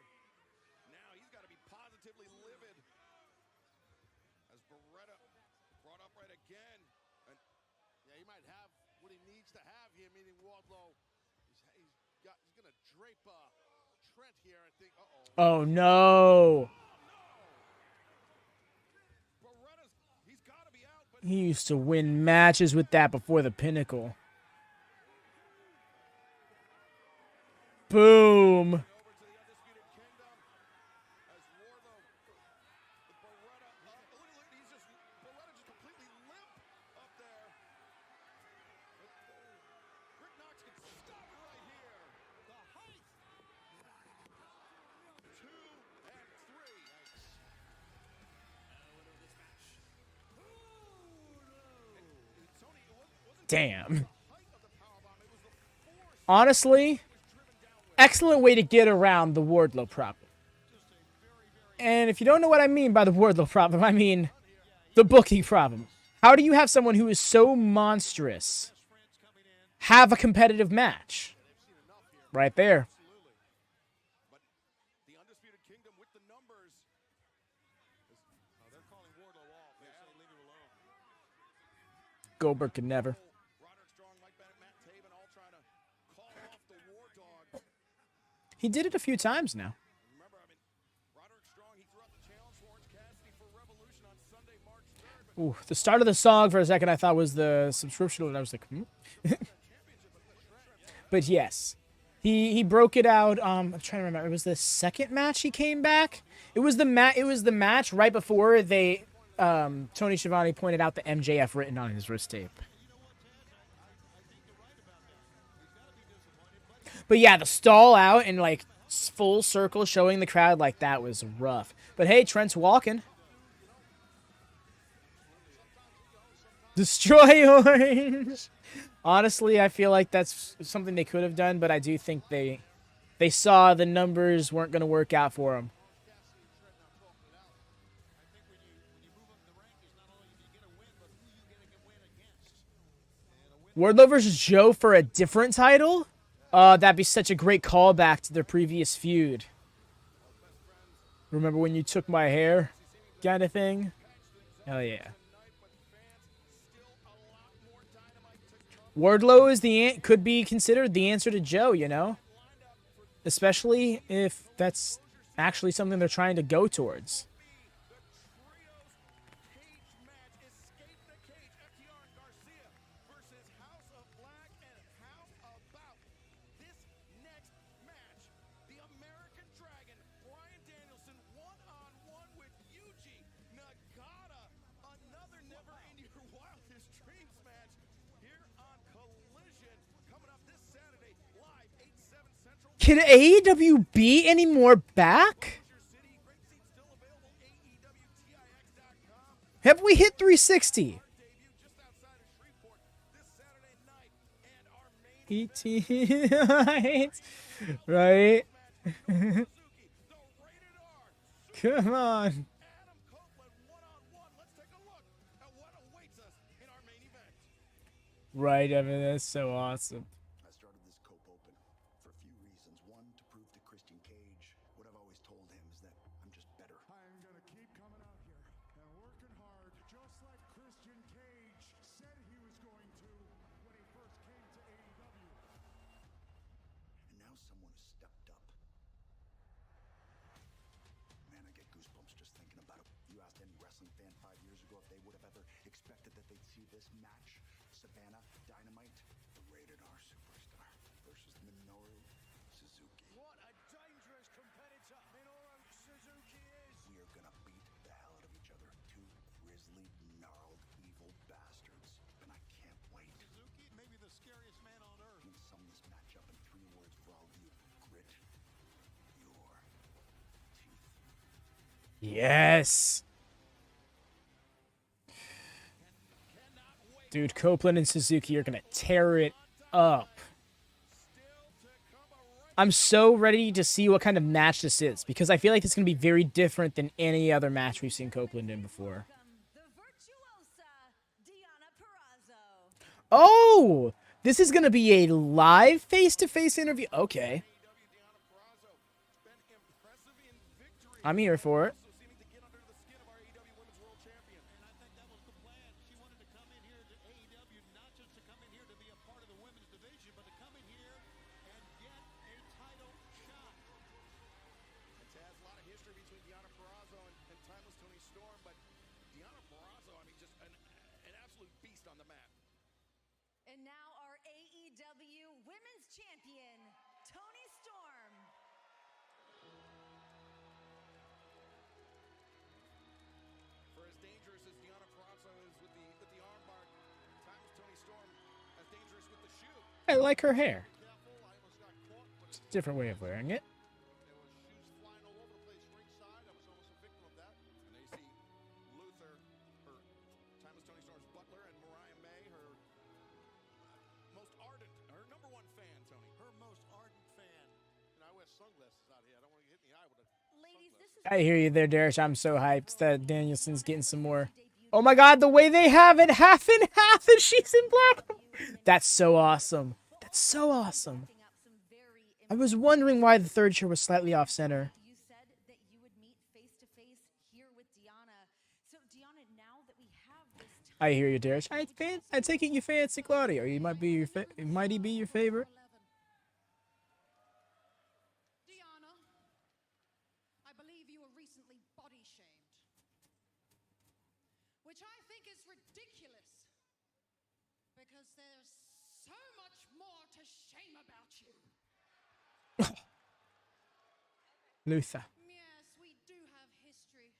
now he's got to be positively livid. As Beretta brought upright again. And Yeah, he might have what he needs to have here, meaning Wardlow. He's going to drape Trent here and think, uh-oh. Oh no. Beretta's, he's got to be out, but He used to win matches with that before the Pinnacle. Boom. over to the Undisputed Kingdom. As Wardlow, with Beretta up. Look, he's just, Beretta just completely limp up there. Rick Knox can stop it right here. The height. 2 and 3. And Tony, it wasn't Damn. the height of the powerbomb, it was the force Honestly, driven down with. excellent way to get around the Wardlow problem. And if you don't know what I mean by the Wardlow problem, I mean the booking problem. How do you have someone who is so monstrous have a competitive match? Right there. Absolutely. But the Undisputed Kingdom with the numbers. They're calling Wardlow off. They say leave him alone. Goldberg could never. Roderick Strong, Mike Bennett, Matt Taven all trying to call off the War Dog. He did it a few times now. Remember, Roderick Strong, he threw out the challenge for Orange Cassidy for Revolution on Sunday, March 3rd. But Ooh, the start of the song for a second I thought was the subscription, and I was like, But yes, he broke it out. I'm trying to remember. It was the second match he came back. It was the match right before they Tony Schiavone pointed out the MJF written on his wrist tape. But yeah, the stall out and like full circle showing the crowd, like that was rough. But hey, Trent's walking. Destroy Orange. Honestly, I feel like that's something they could have done, but I do think they saw the numbers weren't going to work out for them. Wardlow versus Joe for a different title? That'd be such a great callback to their previous feud. Remember when you took my hair? Kind of thing? Hell yeah. Wardlow is could be considered the answer to Joe, you know? Especially if that's actually something they're trying to go towards. Can AEW be any more back? Have we hit 360? ET, right? Come on. Right, I mean, that's so awesome. I started this Cope Open for a few reasons. One, to prove to Christian Cage what I've always told him is that I'm just better. I'm gonna keep coming out here and working hard, just like Christian Cage said he was going to when he first came to AEW. And now someone has stepped up. Man, I get goosebumps just thinking about it. You asked any wrestling fan 5 years ago if they would have ever expected that they'd see this match. Savannah, Dynamite, the rated R superstar versus Minoru Suzuki. What a dangerous competitor Minoru Suzuki is. We are gonna beat the hell out of each other. Two grisly, gnarled, evil bastards. And I can't wait. Suzuki may be the scariest man on earth. I'm gonna sum this match up in 3 words for all of you. Grit your teeth. Yes. Dude, Copeland and Suzuki are going to tear it up. I'm so ready to see what kind of match this is, because I feel like it's going to be very different than any other match we've seen Copeland in before. The virtuosa, Deonna Purrazzo. Oh, this is going to be a live face-to-face interview. Okay. I'm here for it. And now our AEW Women's Champion, Toni Storm. For as dangerous as Deonna Purrazzo is with the armbar, times Toni Storm as dangerous with the shoe. I like her hair. It's a different way of wearing it. There were shoes flying all over the place ringside. I was almost a victim of that. And then you see Luther, her timeless Toni Storm's butler, and Mariah May, her most ardent, her number one fan, Tony. Her most ardent fan. And I wear sunglasses out here. I don't want to get hit in the eye with a Ladies, this is I hear you there, Darish. I'm so hyped that Danielson's getting some more. Oh my god, the way they have it half and half and she's in black. That's so awesome. That's so awesome. up some very I was wondering why the third chair was slightly off center. You said that you would meet face to face here with Deonna. So Deonna, now that we have this time, I hear you, Darius. I take it you fancy Claudio. He might be your might he be your favorite? Deonna, I believe you were recently body shamed, which I think is ridiculous because there's so much more to shame about you. Luther. Yes, we do have history,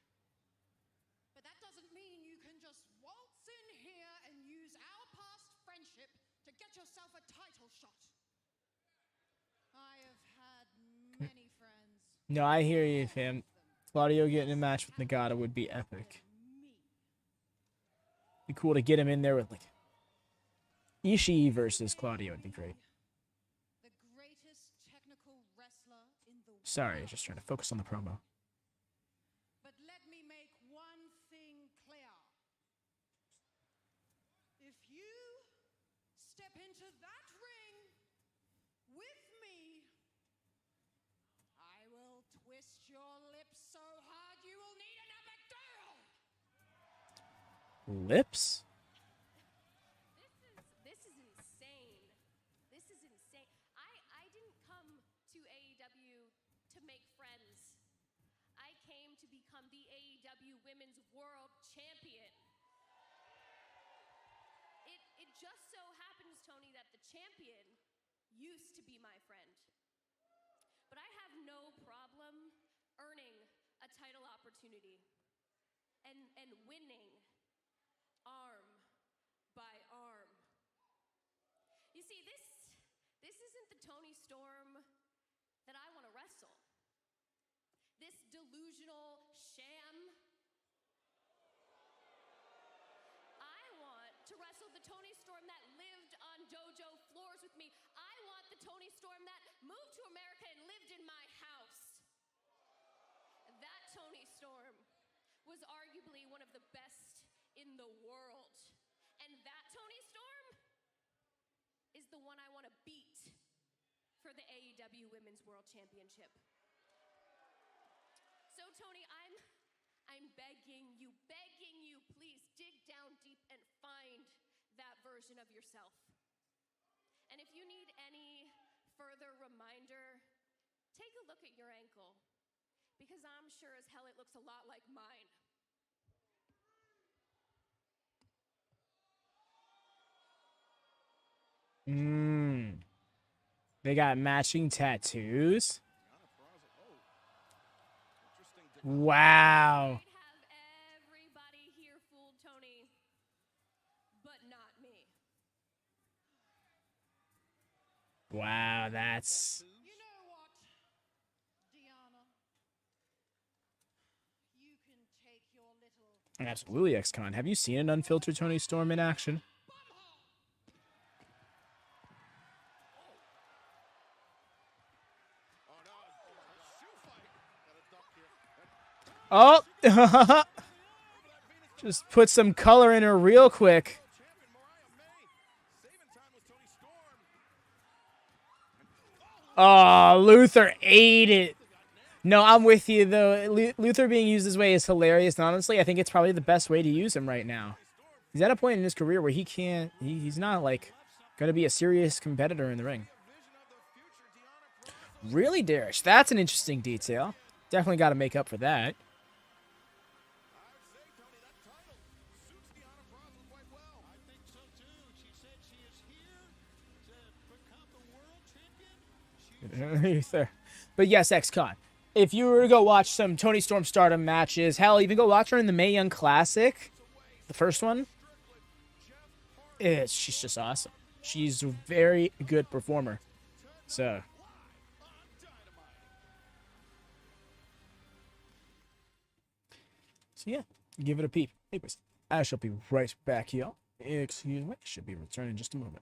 but that doesn't mean you can just waltz in here and use our past friendship to get yourself a title shot. I have had many friends. No, I hear you, fam. Claudio getting a match with Nagata would be epic. Be cool to get him in there with like Ishii versus Claudio would be great. The greatest technical wrestler in the world. Sorry, just trying to focus on the promo. But let me make one thing clear. If you step into that ring with me, I will twist your lips so hard you will need an epidural. Lips? This is insane. This is insane. I didn't come to AEW to make friends. I came to become the AEW Women's World Champion. It just so happens, Toni, that the champion used to be my friend. But I have no problem earning a title opportunity and winning arm by arm. You see, this isn't the Toni Storm that I want to wrestle. This delusional sham. I want to wrestle the Toni Storm that lived on dojo floors with me. I want the Toni Storm that moved to America and lived in my house. That Toni Storm was arguably one of the best in the world. And that Toni Storm is the one I want to beat for the AEW Women's World Championship. So Toni, I'm begging you, please dig down deep and find that version of yourself. And if you need any further reminder, take a look at your ankle, because I'm sure as hell it looks a lot like mine. They got matching tattoos? Wow. Might have everybody here fooled, Toni, but not me. Wow, that's... You know what, Deonna? You can take your little Absolutely, XCon. Have you seen an unfiltered Toni Storm in action? Oh! Just put some color in her real quick. Oh, Luther ate it. No, I'm with you, though. Luther being used this way is hilarious. And honestly, I think it's probably the best way to use him right now. He's at a point in his career where he can't... He's not, like, going to be a serious competitor in the ring. Really, Darish? That's an interesting detail. Definitely got to make up for that. But yes, XCon. If you were to go watch some Toni Storm Stardom matches, hell, even go watch her in the Mae Young Classic, the first one, she's just awesome. She's a very good performer. So yeah, give it a peep. Anyways, I shall be right back here. Excuse me, should be returning in just a moment.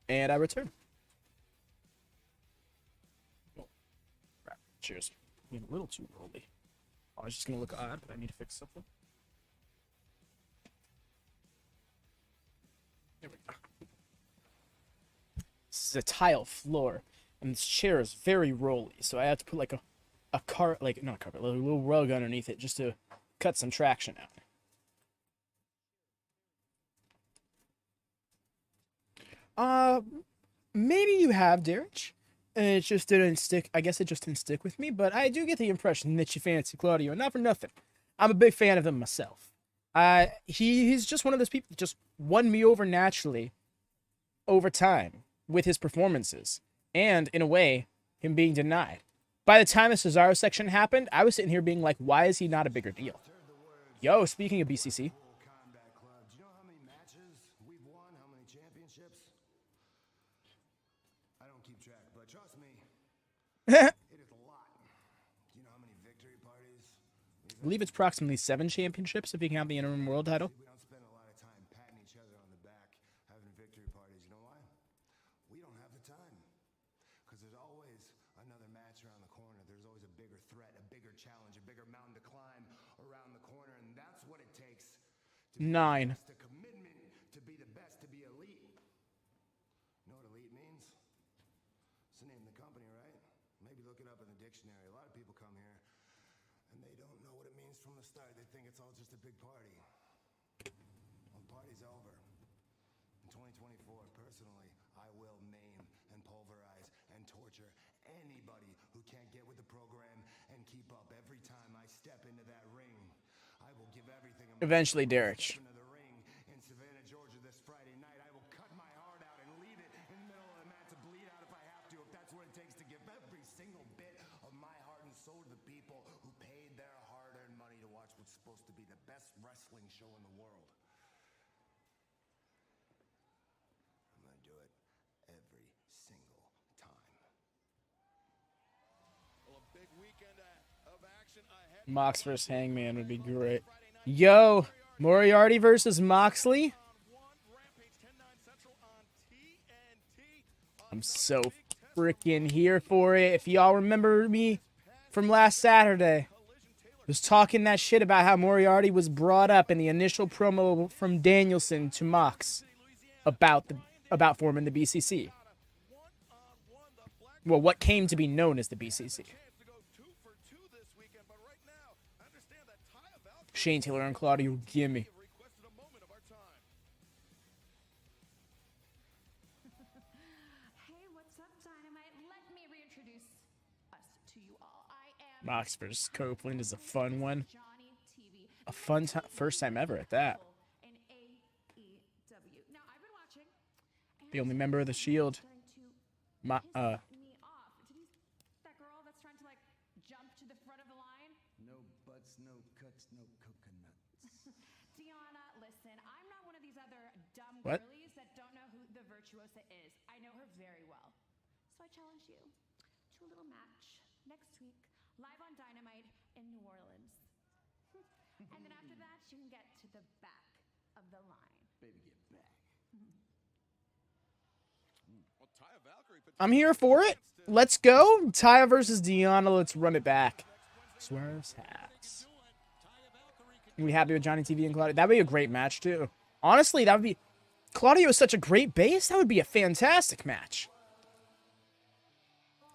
And I return. Oh, crap. Cheers. Being a little too rolly. I was just going to look odd, but I need to fix something. There we go. This is a tile floor, and this chair is very rolly, so I have to put like a cart, like, not a carpet, like a little rug underneath it just to cut some traction out. Maybe you have, Derek. It just didn't stick. I guess it just didn't stick with me, but I do get the impression that you fancy Claudio, and not for nothing. I'm a big fan of him myself. He's just one of those people that just won me over naturally over time with his performances, and in a way, him being denied. By the time the Cesaro section happened, I was sitting here being like, why is he not a bigger deal? Yo, speaking of BCC. I believe it's approximately 7 championships if you count the interim world title. We don't spend a lot of time patting each other on the back, having victory parties. You know why? We don't have the time. Because there's always another match around the corner. There's always a bigger threat, a bigger challenge, a bigger mountain to climb around the corner. And that's what it takes to 9. The commitment to be the best, to be elite. You know what elite means? It's the name of the company, right? Maybe look it up in the dictionary. A lot of people come here and they don't know what it means from the start. They think it's all just a big party. Well, the party's over. In 2024, personally, I will maim and pulverize and torture anybody who can't get with the program and keep up. Every time I step into that ring, I will give everything. Eventually, Derek. Into the ring in Savannah, Georgia this Friday night. I will cut my heart out and leave it in the middle of the mat to bleed out if I have to. If that's what it takes to give every single bit of my heart and soul to the people who paid their hard-earned money to watch what's supposed to be the best wrestling show in the world. I'm going to do it every single time. Well, a big weekend of action ahead. Mox versus Hangman would be great. Yo, Moriarty versus Moxley. I'm so freaking here for it. If y'all remember me from last Saturday, was talking that shit about how Moriarty was brought up in the initial promo from Danielson to Mox about forming the BCC. Well, what came to be known as the BCC. Shane Taylor and Claudio, gimme. Hey, what's up, Dynamite? Let me reintroduce us to you all. I am Mox versus Copeland is a fun one. Johnny TV. A fun first time ever at that. In AEW. Now, I've been watching. And The only member of the Shield. trying to piss Ma me off. That girl that's trying to like jump to the front of the line? No butts, no cuts, no coconuts. Deonna, listen, I'm not one of these other dumb What? girlies that don't know who the Virtuosa is. I know her very well. So I challenge you to a little match next week, live on Dynamite in New Orleans. And then after that, you can get to the back of the line. Baby, get back. Well, Taya Valkyrie I'm here for it. Let's go. Taya versus Deonna. Let's run it back. Swerve's hats. We happy with Johnny TV and Claudio? That would be a great match, too. Honestly, that would be... Claudio is such a great base. That would be a fantastic match.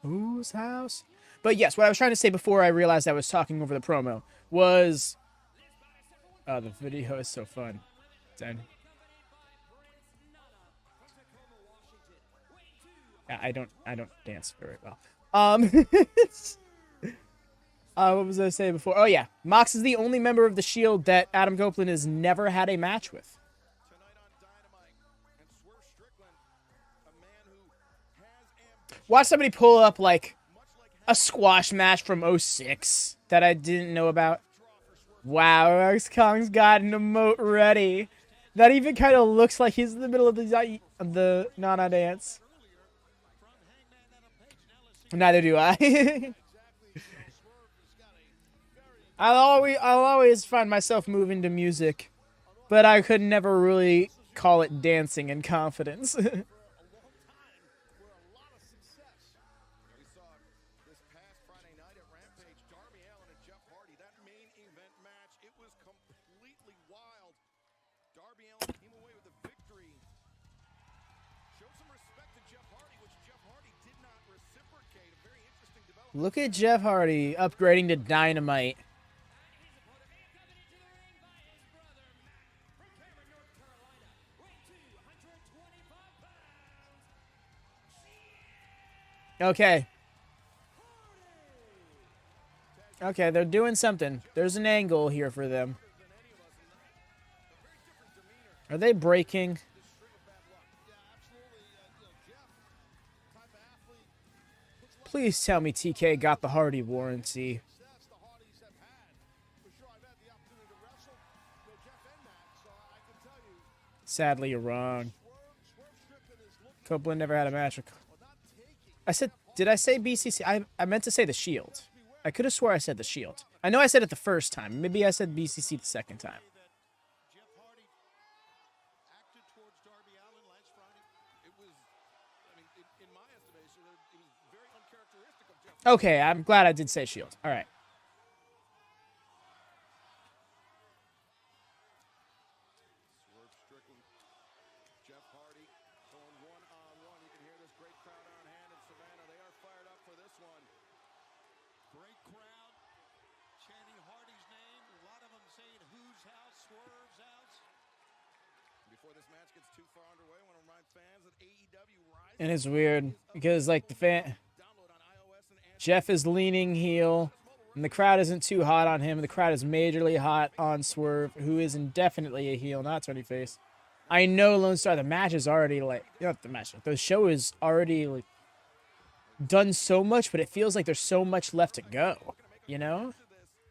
Whose house? But yes, what I was trying to say before I realized I was talking over the promo was... Oh, the video is so fun. Done. I don't dance very well. What was I saying before? Oh yeah, Mox is the only member of the Shield that Adam Copeland has never had a match with. tonight on Dynamite, and Swerve Strickland, a man who has Watch somebody pull up like a squash match from '06 that I didn't know about. Wow, X Kong's got an emote ready. That even kind of looks like he's in the middle of the Nana dance. Neither do I. I'll always find myself moving to music, but I could never really call it dancing in confidence. Look at Jeff Hardy upgrading to Dynamite. Okay. Okay, they're doing something. There's an angle here for them. Are they breaking? Please tell me TK got the Hardy warranty. Sadly, you're wrong. Copeland never had a match. I said, did I say BCC? I meant to say the Shield. I could have swore I said the Shield. I know I said it the first time. Maybe I said BCC the second time. Okay, I'm glad I did say Shield. All right. Swerve Strickland, Jeff Hardy going one-on-one. You can hear this great crowd on hand in Savannah. They are fired up for this one. Great crowd chanting Hardy's name. A lot of them saying whose house, Swerve's house. Before this match gets too far underway, I want to remind fans that AEW Rise. And it's weird because, like, Jeff is leaning heel, and the crowd isn't too hot on him. The crowd is majorly hot on Swerve, who is indefinitely a heel, not Tony Face. I know Lone Star, the match is already, like, not the match, the show is already, like, done so much, but it feels like there's so much left to go, you know?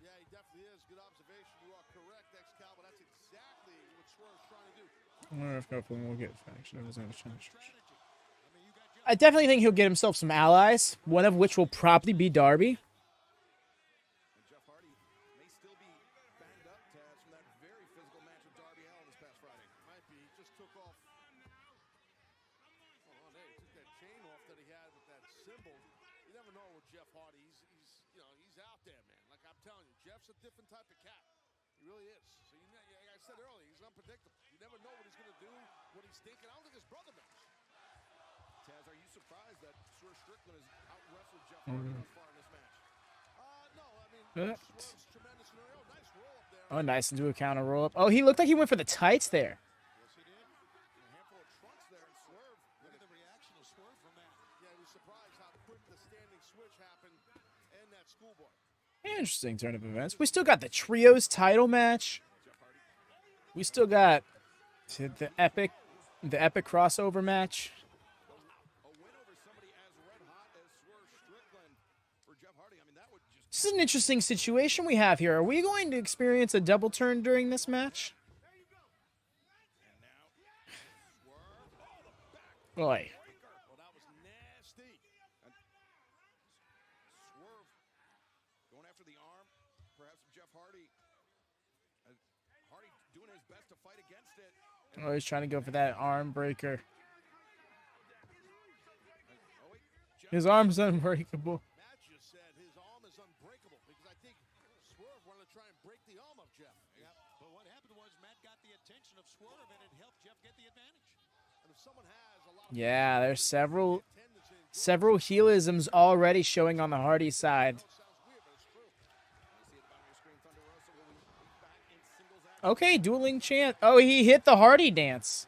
Yeah, he definitely is. Good observation. You are correct, X-Cal, but that's exactly what Swerve's trying to do. I wonder if Copeland will get faction. I definitely think he'll get himself some allies, one of which will probably be Darby. And Jeff Hardy may still be banged up, Taz, from that very physical match with Darby Allin this past Friday. Might be. He just took off. Oh, hey, he took that chain off that he had with that symbol. You never know with Jeff Hardy. He's out there, man. Like I'm telling you, Jeff's a different type of cat. He really is. So like I said earlier, he's unpredictable. You never know what he's going to do, what he's thinking. I don't think his brother knows. Taz, are you surprised that Swerve Strickland has out-wrestled Jeff Hardy thus far in this match? No, I mean, Swerve's tremendous in the ring. Oh, nice roll up there. Oh, nice. Into a counter roll up. Oh, he looked like he went for the tights there. Yes, he did. And a handful of trunks there, and Swerve. Look at the reaction of Swerve from that. Yeah, he was surprised how quick the standing switch happened and that schoolboy. Interesting turn of events. We still got the trios title match. We still got the epic crossover match. This is an interesting situation we have here. Are we going to experience a double turn during this match? Boy. Well, that was nasty. And Swerve going after the arm, perhaps of Jeff Hardy. And Hardy doing his best to fight against it. Oh, he's trying to go for that arm breaker. His arm's unbreakable. Matt just said his arm is unbreakable because I think Swerve wanted to try and break the arm of Jeff. Yeah, but what happened was Matt got the attention of Swerve and it helped Jeff get the advantage. And if someone has a lot of Yeah, there's several heelisms already showing on the Hardy side. Okay, dueling chant. Oh, he hit the Hardy dance.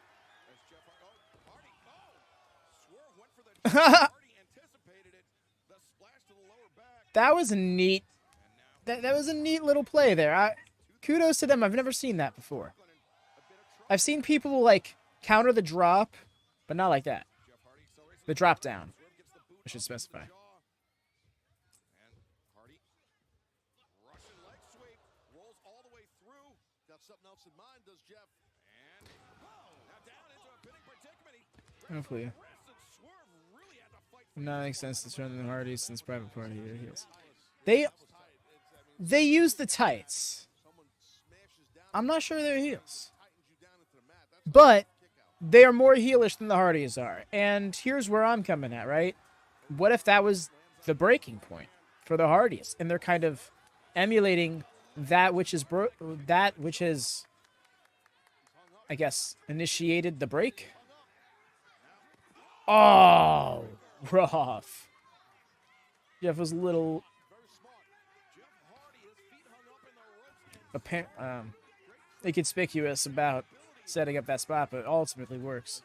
That was a neat. That was a neat little play there. Kudos to them. I've never seen that before. I've seen people like counter the drop, but not like that. The drop down. I should specify. Hopefully. Not makes sense to turn the Hardys since private party heels. They use the tights. I'm not sure they're heels. But they are more heelish than the Hardys are. And here's where I'm coming at, right? What if that was the breaking point for the Hardys? And they're kind of emulating that which is I guess, initiated the break. Oh, rough. Jeff was a little inconspicuous about setting up that spot, but ultimately works.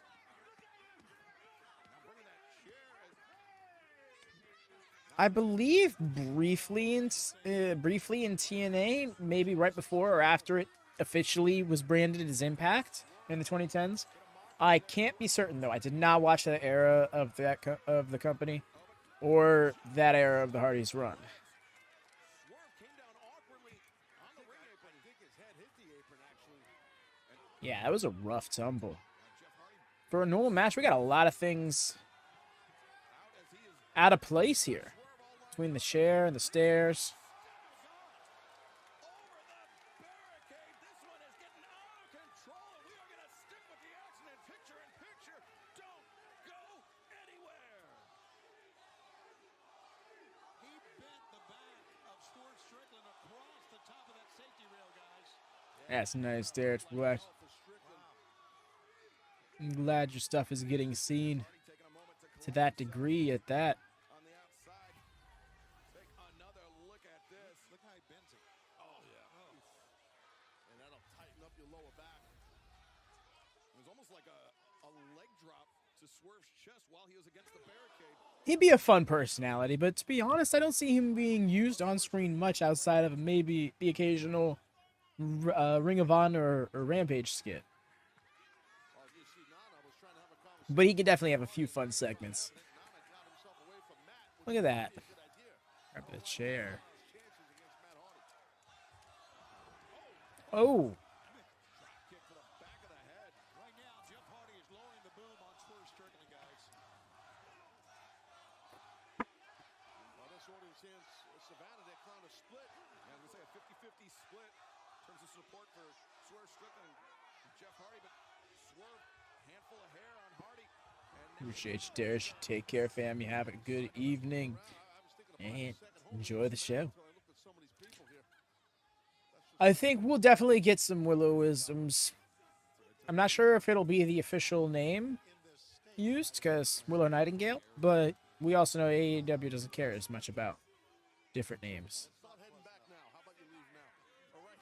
I believe briefly in TNA, maybe right before or after it officially was branded as Impact in the 2010s. I can't be certain though. I did not watch that era of the company or that era of the Hardys run. Yeah, that was a rough tumble. For a normal match, we got a lot of things out of place here. Between the chair and the stairs. That's nice there. I'm glad your stuff is getting seen to that degree at that. He'd be a fun personality, but to be honest, I don't see him being used on screen much outside of maybe the occasional Ring of Honor or Rampage skit. But he could definitely have a few fun segments. Look at that. Grab the chair. Oh. Savannah, they clowned a split. Yeah, I was going to say a 50-50 split in terms of support for Swerve, Strickland, and Jeff Hardy, but Swerve, handful of hair on Hardy. Appreciate you, Darius. Take care, fam. You have a good evening. And enjoy the show. I think we'll definitely get some Willowisms. I'm not sure if it'll be the official name used, because Willow Nightingale, but we also know AEW doesn't care as much about different names. Start heading back now. How about you leave now? All right.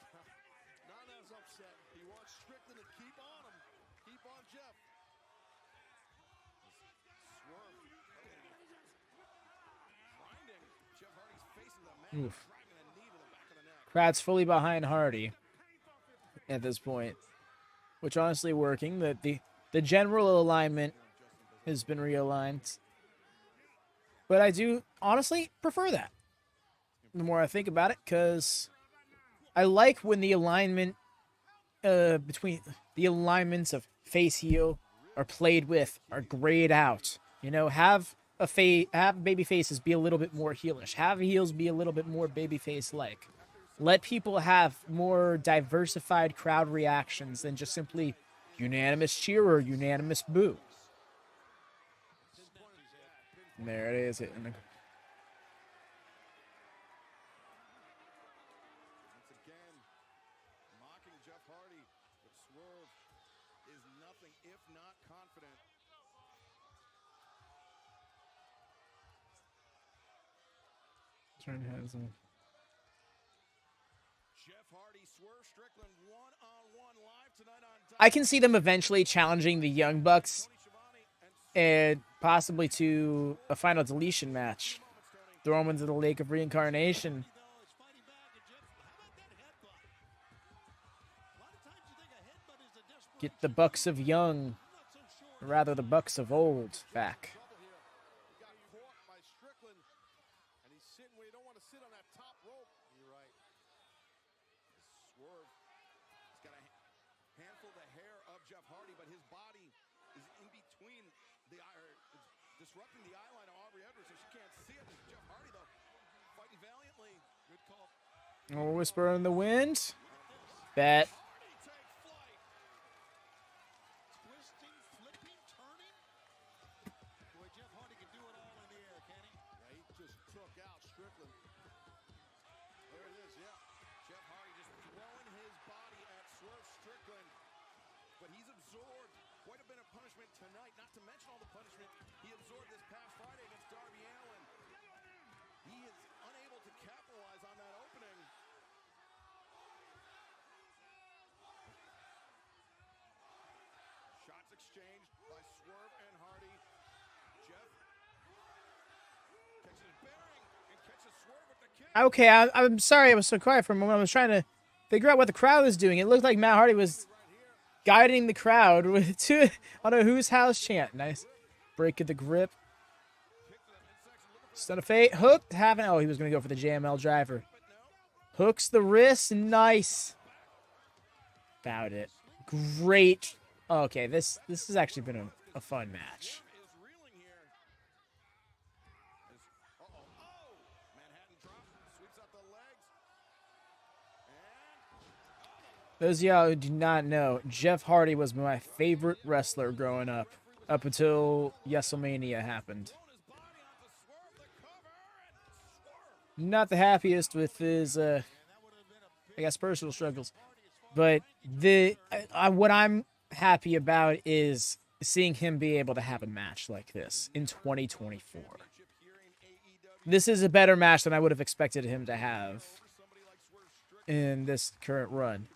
Nana's upset. He wants Strickland to keep on him. Keep on Jeff. Swerve. Grinding. Jeff Hardy's facing the man. Oof. Crowd's fully behind Hardy at this point, which honestly working. The general alignment has been realigned, but I do honestly prefer that the more I think about it, because I like when the alignment between the alignments of face heel are played with, are grayed out. You know, have baby faces be a little bit more heelish, have heels be a little bit more babyface like. Let people have more diversified crowd reactions than just simply unanimous cheer or unanimous boo. And there it is. Once again, mocking Jeff Hardy, but Swerve is nothing if not confident. Turn heads on. Jeff Hardy, Swerve, Strickland, one-on-one live tonight on I can see them eventually challenging the Young Bucks and possibly to a final deletion match. Throw them into the Lake of Reincarnation. Get the Bucks of Young, or rather the Bucks of Old, back. Got caught by Strickland, and he's sitting where you don't want to sit on that top rope. You're right. Swerve. He's got a handful of the hair of Jeff Hardy, but his body is in between the disrupting the eye line of Aubrey Edwards, so she can't see it. Jeff Hardy, though, fighting valiantly. Good call. Oh, whisper in the wind. Bet. Twisting, flipping, turning. Boy, Jeff Hardy can do it all in the air, can he? Yeah, he just took out Strickland. There it is, yeah. Jeff Hardy just throwing his body at Swerve Strickland. But he's absorbed quite a bit of punishment tonight, not to mention all the punishment he absorbed this past Friday against Darby Allin. He exchanged by Swerve and Hardy. Jeff takes his bearing and catches Swerve with the kick. Okay, I'm sorry I was so quiet for a moment. I was trying to figure out what the crowd was doing. It looked like Matt Hardy was guiding the crowd with on a Who's House chant. Nice break of the grip. Stun of fate. Hooked. Oh, he was going to go for the JML driver. Hooks the wrist. Nice. About it. Great. Okay, this has actually been a fun match. Those of y'all who do not know, Jeff Hardy was my favorite wrestler growing up until WrestleMania happened. Not the happiest with his, I guess, personal struggles. But what I'm happy about is seeing him be able to have a match like this in 2024. This is a better match than I would have expected him to have in this current run.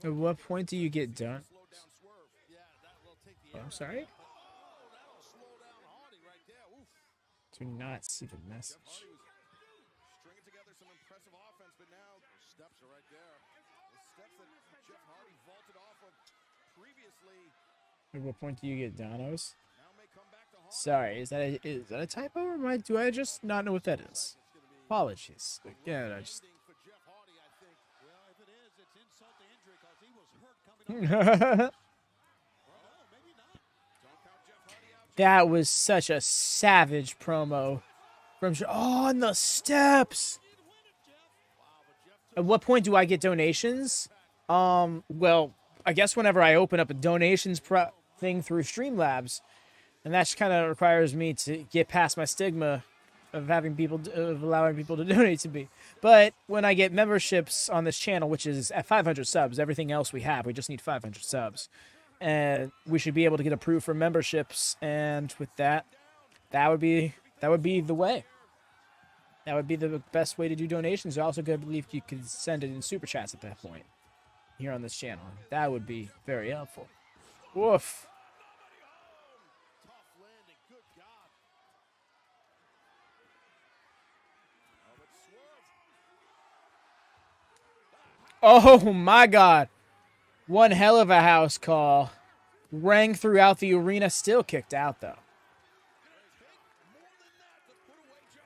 At what point do you get done? Oh, I'm sorry? Do not see the message. Stringing together some impressive offense, but now steps are right there. The steps that Jeff Hardy vaulted off of previously. At what point do you get Donos? Sorry, is that a typo, or do I just not know what that is? Apologies. Again, I just. That was such a savage promo from on the steps. At what point do I get donations? Well, I guess whenever I open up a donations thing through Streamlabs, and that kind of requires me to get past my stigma of allowing people to donate to me. But when I get memberships on this channel, which is at 500 subs, everything else we just need 500 subs. And we should be able to get approved for memberships, and with that would be the way. That would be the best way to do donations. I also believe you could send it in super chats at that point here on this channel. That would be very helpful. Woof. Oh my God. One hell of a house call. Rang throughout the arena. Still kicked out, though.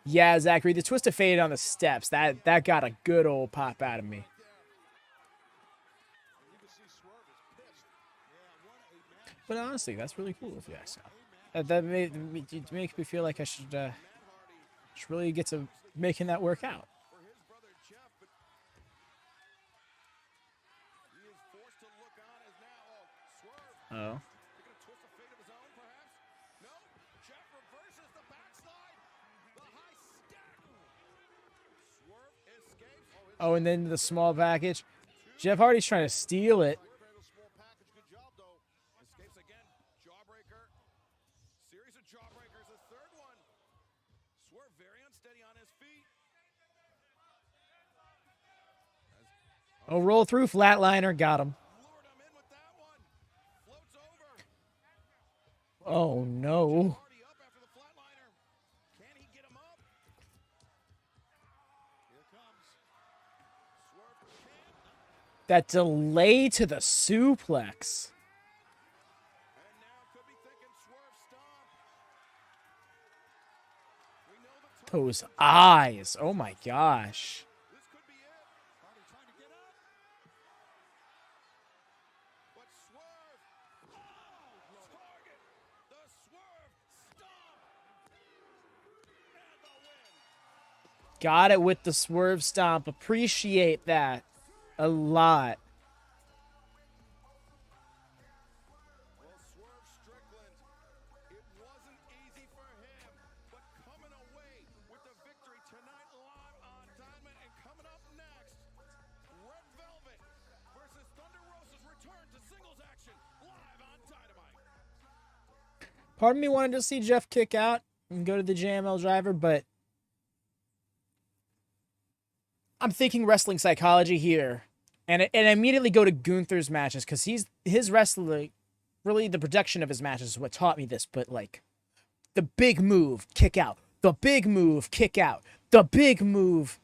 Yeah, Zachary. The twist of fate on the steps. That got a good old pop out of me. But honestly, that's really cool if you ask me. That makes me feel like I should really get to making that work out. Oh. Oh, and then the small package. Jeff Hardy's trying to steal it. Oh, roll through flatliner. Got him. Oh, no. That delay to the suplex. Those eyes. Oh, my gosh. Got it with the swerve stomp. Appreciate that a lot. Well, Swerve Strickland, it wasn't easy for him, but coming away with the victory tonight live on Dynamite, and coming up next, Red Velvet Part of me wanted to see Jeff kick out and go to the JML driver, but I'm thinking wrestling psychology here. And immediately go to Gunther's matches, because his wrestling, really the production of his matches is what taught me this, but like the big move, kick out, the big move, kick out, the big move,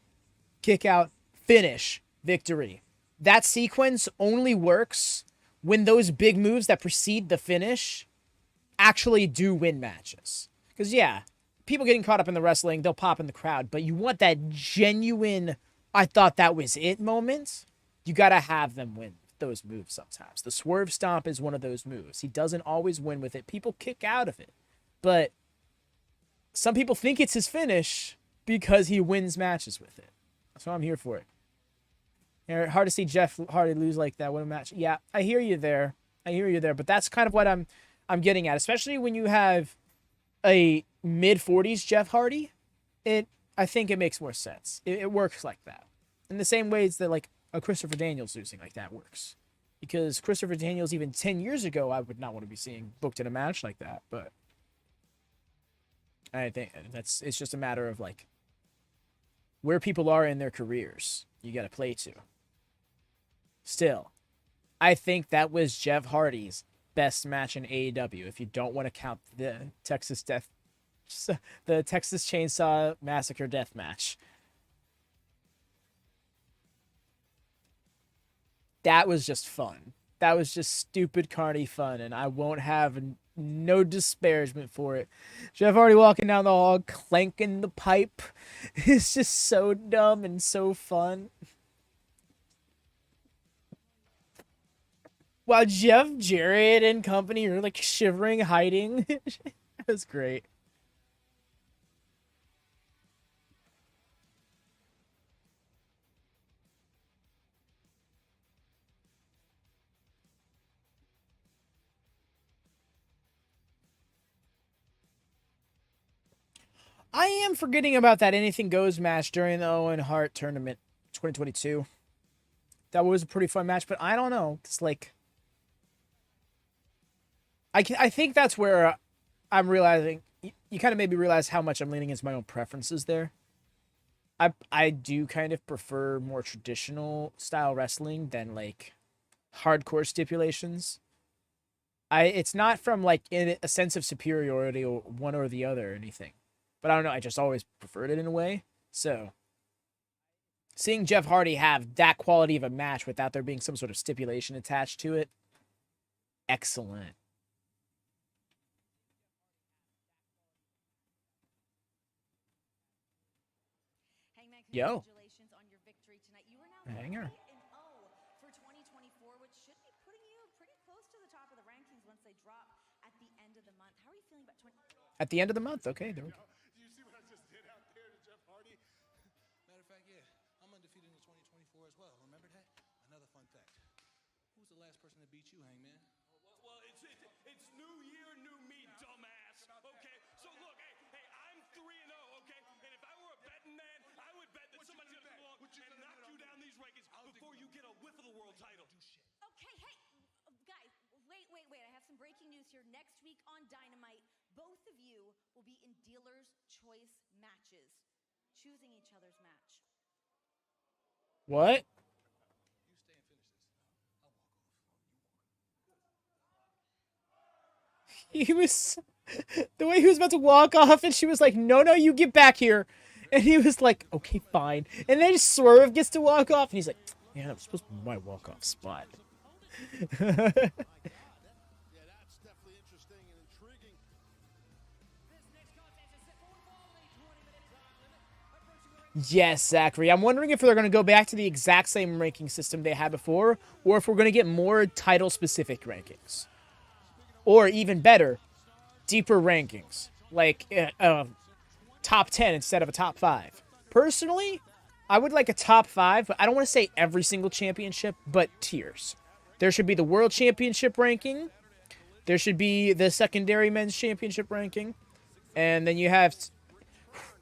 kick out, finish, victory. That sequence only works when those big moves that precede the finish actually do win matches. Because yeah, people getting caught up in the wrestling, they'll pop in the crowd, but you want that genuine, I thought that was it moment. You got to have them win those moves sometimes. The Swerve Stomp is one of those moves. He doesn't always win with it. People kick out of it. But some people think it's his finish because he wins matches with it. So I'm here for it. Hard to see Jeff Hardy lose like that. What a match. Yeah, I hear you there. But that's kind of what I'm getting at. Especially when you have a mid-40s Jeff Hardy. I think it makes more sense. It works like that. In the same ways that like a Christopher Daniels losing like that works. Because Christopher Daniels, even 10 years ago, I would not want to be seeing booked in a match like that. But I think it's just a matter of like where people are in their careers. You got to play to. Still, I think that was Jeff Hardy's best match in AEW. If you don't want to count the Texas Chainsaw Massacre death match. That was just fun. That was just stupid carny fun, and I won't have no disparagement for it. Jeff Hardy walking down the hall, clanking the pipe. It's just so dumb and so fun. While Jeff Jarrett and company are like shivering, hiding. It was great. I am forgetting about that Anything Goes match during the Owen Hart tournament 2022. That was a pretty fun match, but I don't know. It's like I think that's where I'm realizing you kind of made me realize how much I'm leaning into my own preferences there. I do kind of prefer more traditional style wrestling than like hardcore stipulations. It's not from like in a sense of superiority or one or the other or anything. But I don't know, I just always preferred it in a way. So, seeing Jeff Hardy have that quality of a match without there being some sort of stipulation attached to it, excellent. Hangman, Yo. congratulations on your victory tonight. You are now Hanger. 3-0 for 2024, which should be putting you pretty close to the top of the rankings once they drop at the end of the month. How are you feeling about 20? At the end of the month, okay, there we go. Do you see what I just did out there to Jeff Hardy? Matter of fact, yeah, I'm undefeated in 2024 as well. Remember that? Another fun fact. Who's the last person to beat you, Hangman? Well, it's new year, new me, dumbass. Okay, so look, hey, I'm 3-0. Okay, and if I were a betting man, I would bet that somebody's gonna come along and knock you down these rankings before you get a whiff of the world title. Okay, hey, guys, wait. I have some breaking news here. Next week on Dynamite, both of you will be in dealer's choice matches, choosing each other's match. What? You stay and finish this. I'll walk off. He was the way he was about to walk off, and she was like, "No, you get back here," and he was like, "Okay, fine." And then Swerve gets to walk off, and he's like, "Yeah, that was supposed to be my walk-off spot." Yeah, that's definitely interesting and intriguing. Yes, Zachary. I'm wondering if they're going to go back to the exact same ranking system they had before, or if we're going to get more title-specific rankings. Or even better, deeper rankings, like top 10 instead of a top 5. Personally, I would like a top 5, but I don't want to say every single championship, but tiers. There should be the World Championship ranking. There should be the secondary men's championship ranking. And then you have...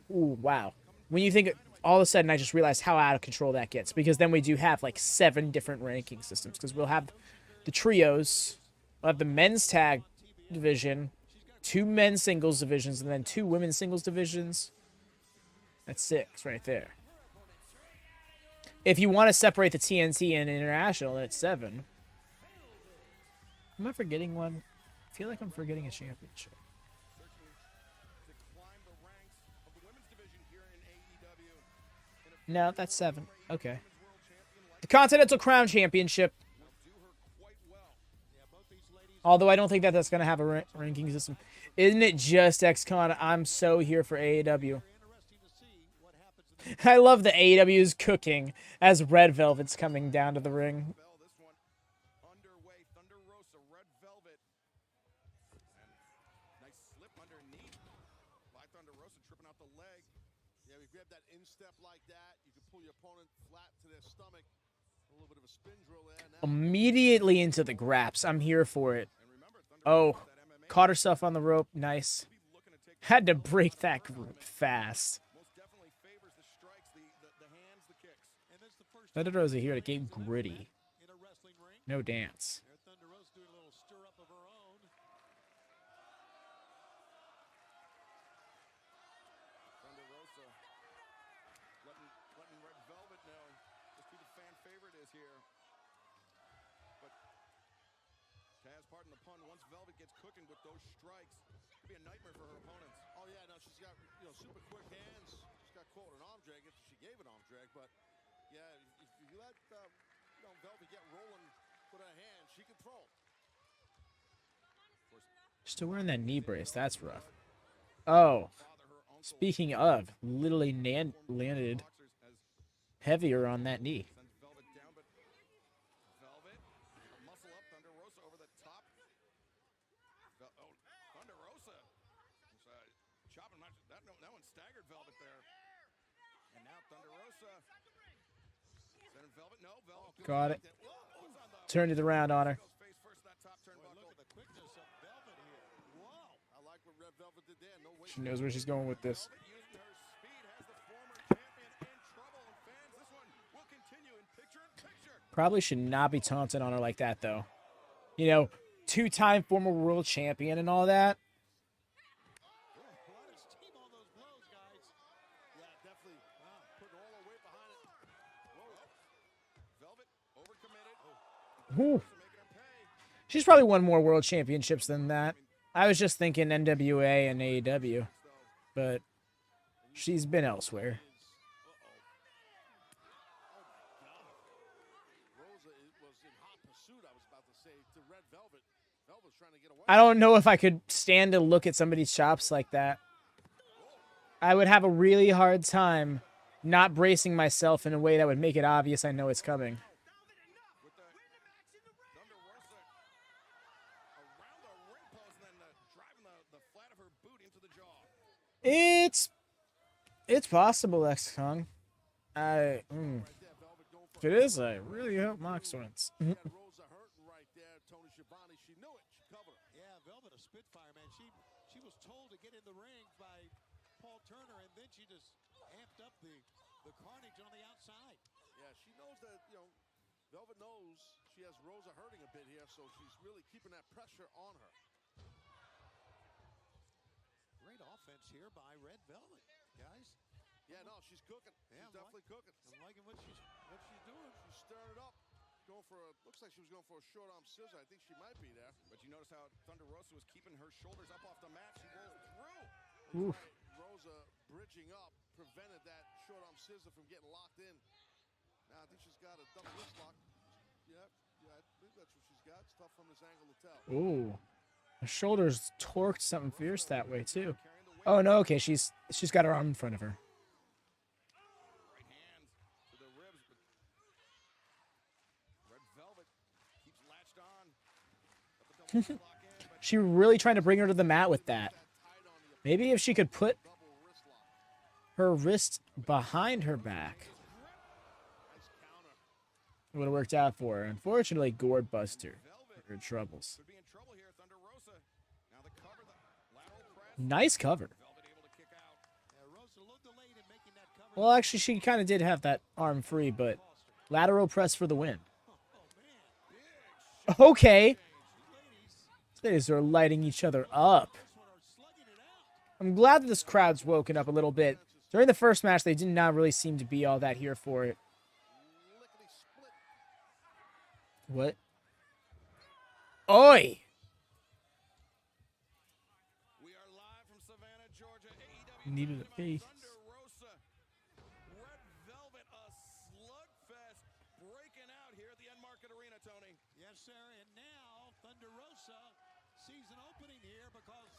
Ooh, wow. When you think... All of a sudden, I just realized how out of control that gets. Because then we do have, like, 7 different ranking systems. Because we'll have the trios. We'll have the men's tag division. 2 men's singles divisions and then 2 women's singles divisions. That's 6 right there. If you want to separate the TNT and international, then it's 7. Am I forgetting one? I feel like I'm forgetting a championship. No, that's 7. Okay. The Continental Crown Championship. Although I don't think that that's going to have a ranking system. Isn't it just XCon? I'm so here for AEW. I love the AEW's cooking as Red Velvet's coming down to the ring. Immediately into the graps. I'm here for it. Oh, caught herself on the rope. Nice. Had to break that group fast. Thunder Rosa here to get gritty. No dance. Pardon the pun, once Velvet gets cooking with those strikes, it'd be a nightmare for her opponents. Oh yeah, no, she's got super quick hands. She's got caught an arm drag after she gave an arm drag, but yeah, if you let Velvet get rolling with her hands, she can throw. Still wearing that knee brace. That's rough. Oh, speaking of, literally landed heavier on that knee. Got it. Turned it around on her. She knows where she's going with this. Probably should not be taunting on her like that, though. You know, 2-time former world champion and all that. Ooh. She's probably won more world championships than that. I was just thinking NWA and AEW, but she's been elsewhere. I don't know if I could stand to look at somebody's chops like that. I would have a really hard time not bracing myself in a way that would make it obvious I know it's coming. It's possible, X-Kong. If it is, I really hope Mox wins. Velvet, a spitfire, man. She was told to get in the ring by Paul Turner, and then she just amped up the carnage on the outside. Yeah, she knows that, Velvet knows she has Rosa hurting a bit here, so she's really keeping that pressure on her. Great offense here by Red Velvet, guys. Yeah, no, she's cooking. Yeah, she's definitely cooking. I'm liking what she's doing. She's stirring it up. Looks like she was going for a short arm scissor. I think she might be there. But you notice how Thunder Rosa was keeping her shoulders up off the mat. She rolled through. Rosa bridging up prevented that short arm scissor from getting locked in. Now I think she's got a double wrist lock. Yeah, I think that's what she's got. It's tough from this angle to tell. Ooh. Her shoulders torqued something fierce that way too. Oh no, okay, she's got her arm in front of her. Right hand to the ribs, but Red Velvet keeps latched on. She really trying to bring her to the mat with that. Maybe if she could put her wrist behind her back, it would have worked out for her. Unfortunately, Gourd busted her in troubles. Nice cover. Well, actually, she kind of did have that arm free, but lateral press for the win. Okay. These are lighting each other up. I'm glad that this crowd's woken up a little bit. During the first match, they did not really seem to be all that here for it. What? Oi! We are live from Savannah, Georgia. AEW Needed a face. Thunder Rosa. Red Velvet, a slugfest breaking out here at the Enmarket Arena, Tony. Yes, sir. And now Thunder Rosa sees an opening here because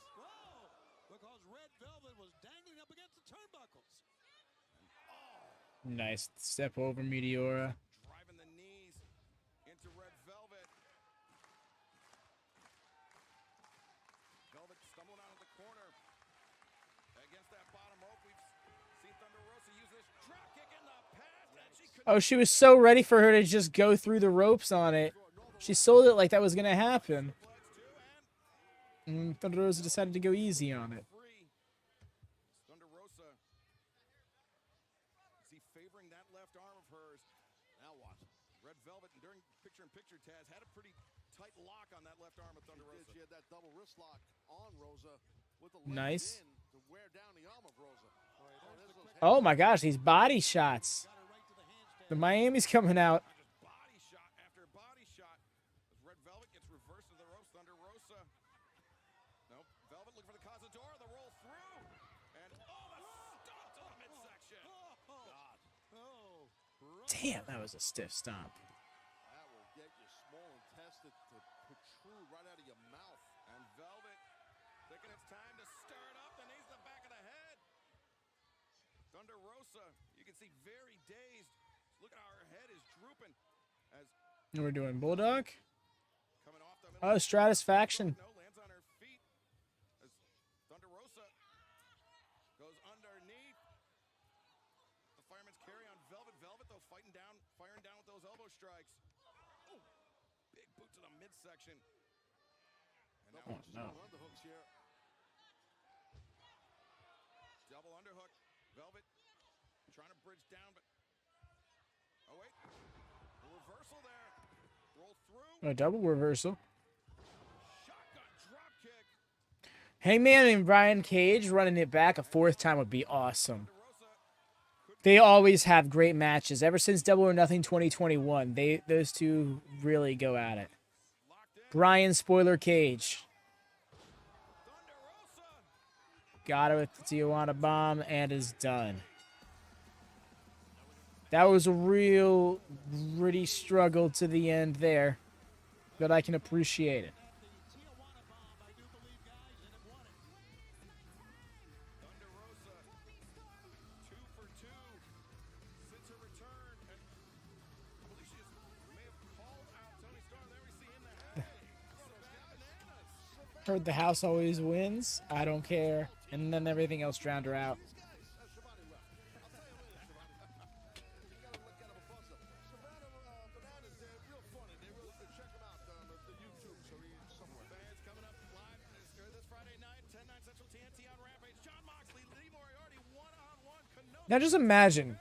Red Velvet was dangling up against the turnbuckles. Nice step over Meteora. Driving the knees into Red Velvet. Velvet stumbling out of the corner against that bottom rope. We've seen Thunder Rosa use this drop kick in the past, and she could. Oh, she was so ready for her to just go through the ropes on it. She sold it like that was going to happen. And Thunder Rosa decided to go easy on it. Thunder Rosa. Is he favoring that left arm of hers? Now what? Red Velvet, during picture-in-picture, Taz had a pretty tight lock on that left arm of Thunder Rosa. She had that double wrist lock on Rosa with the Nice. in to wear down the arm of Rosa. Oh my gosh, these body shots. The Miami's coming out. Body shot after body shot. As Red Velvet gets reversed to the ropes, Thunder Rosa. Nope. Velvet looking for the Cazador, the roll through. And the stomp to the midsection. Damn, that was a stiff stomp. That will get your small intestine to protrude right out of your mouth. And Velvet thinking it's time to stir it up. The knees to the back of the head. Thunder Rosa, you can see very dazed. Look at how her head is drooping. As We're doing Bulldog. coming off the Oh, Stratisfaction. No, lands on her feet. As Thunder Rosa goes underneath. The fireman's carry on Velvet. Velvet, though, firing down with those elbow strikes. Oh, big boot to the midsection. And now no. Underhooks here. double underhook. Velvet trying to bridge down, but oh wait, a reversal there. Roll through. A double reversal. Shotgun drop kick. Hangman and Brian Cage running it back a fourth time would be awesome. They always have great matches. Ever since Double or Nothing 2021, those two really go at it. Brian Spoiler Cage. Got it with the Tijuana Bomb and is done. That was a real gritty struggle to the end there, but I can appreciate it. Thunder Rosa, 2 for 2 since her return. And I believe she may have called out Toni Storm. There we see in the head. Bananas. Heard the house always wins. I don't care. And then everything else drowned her out. Now just imagine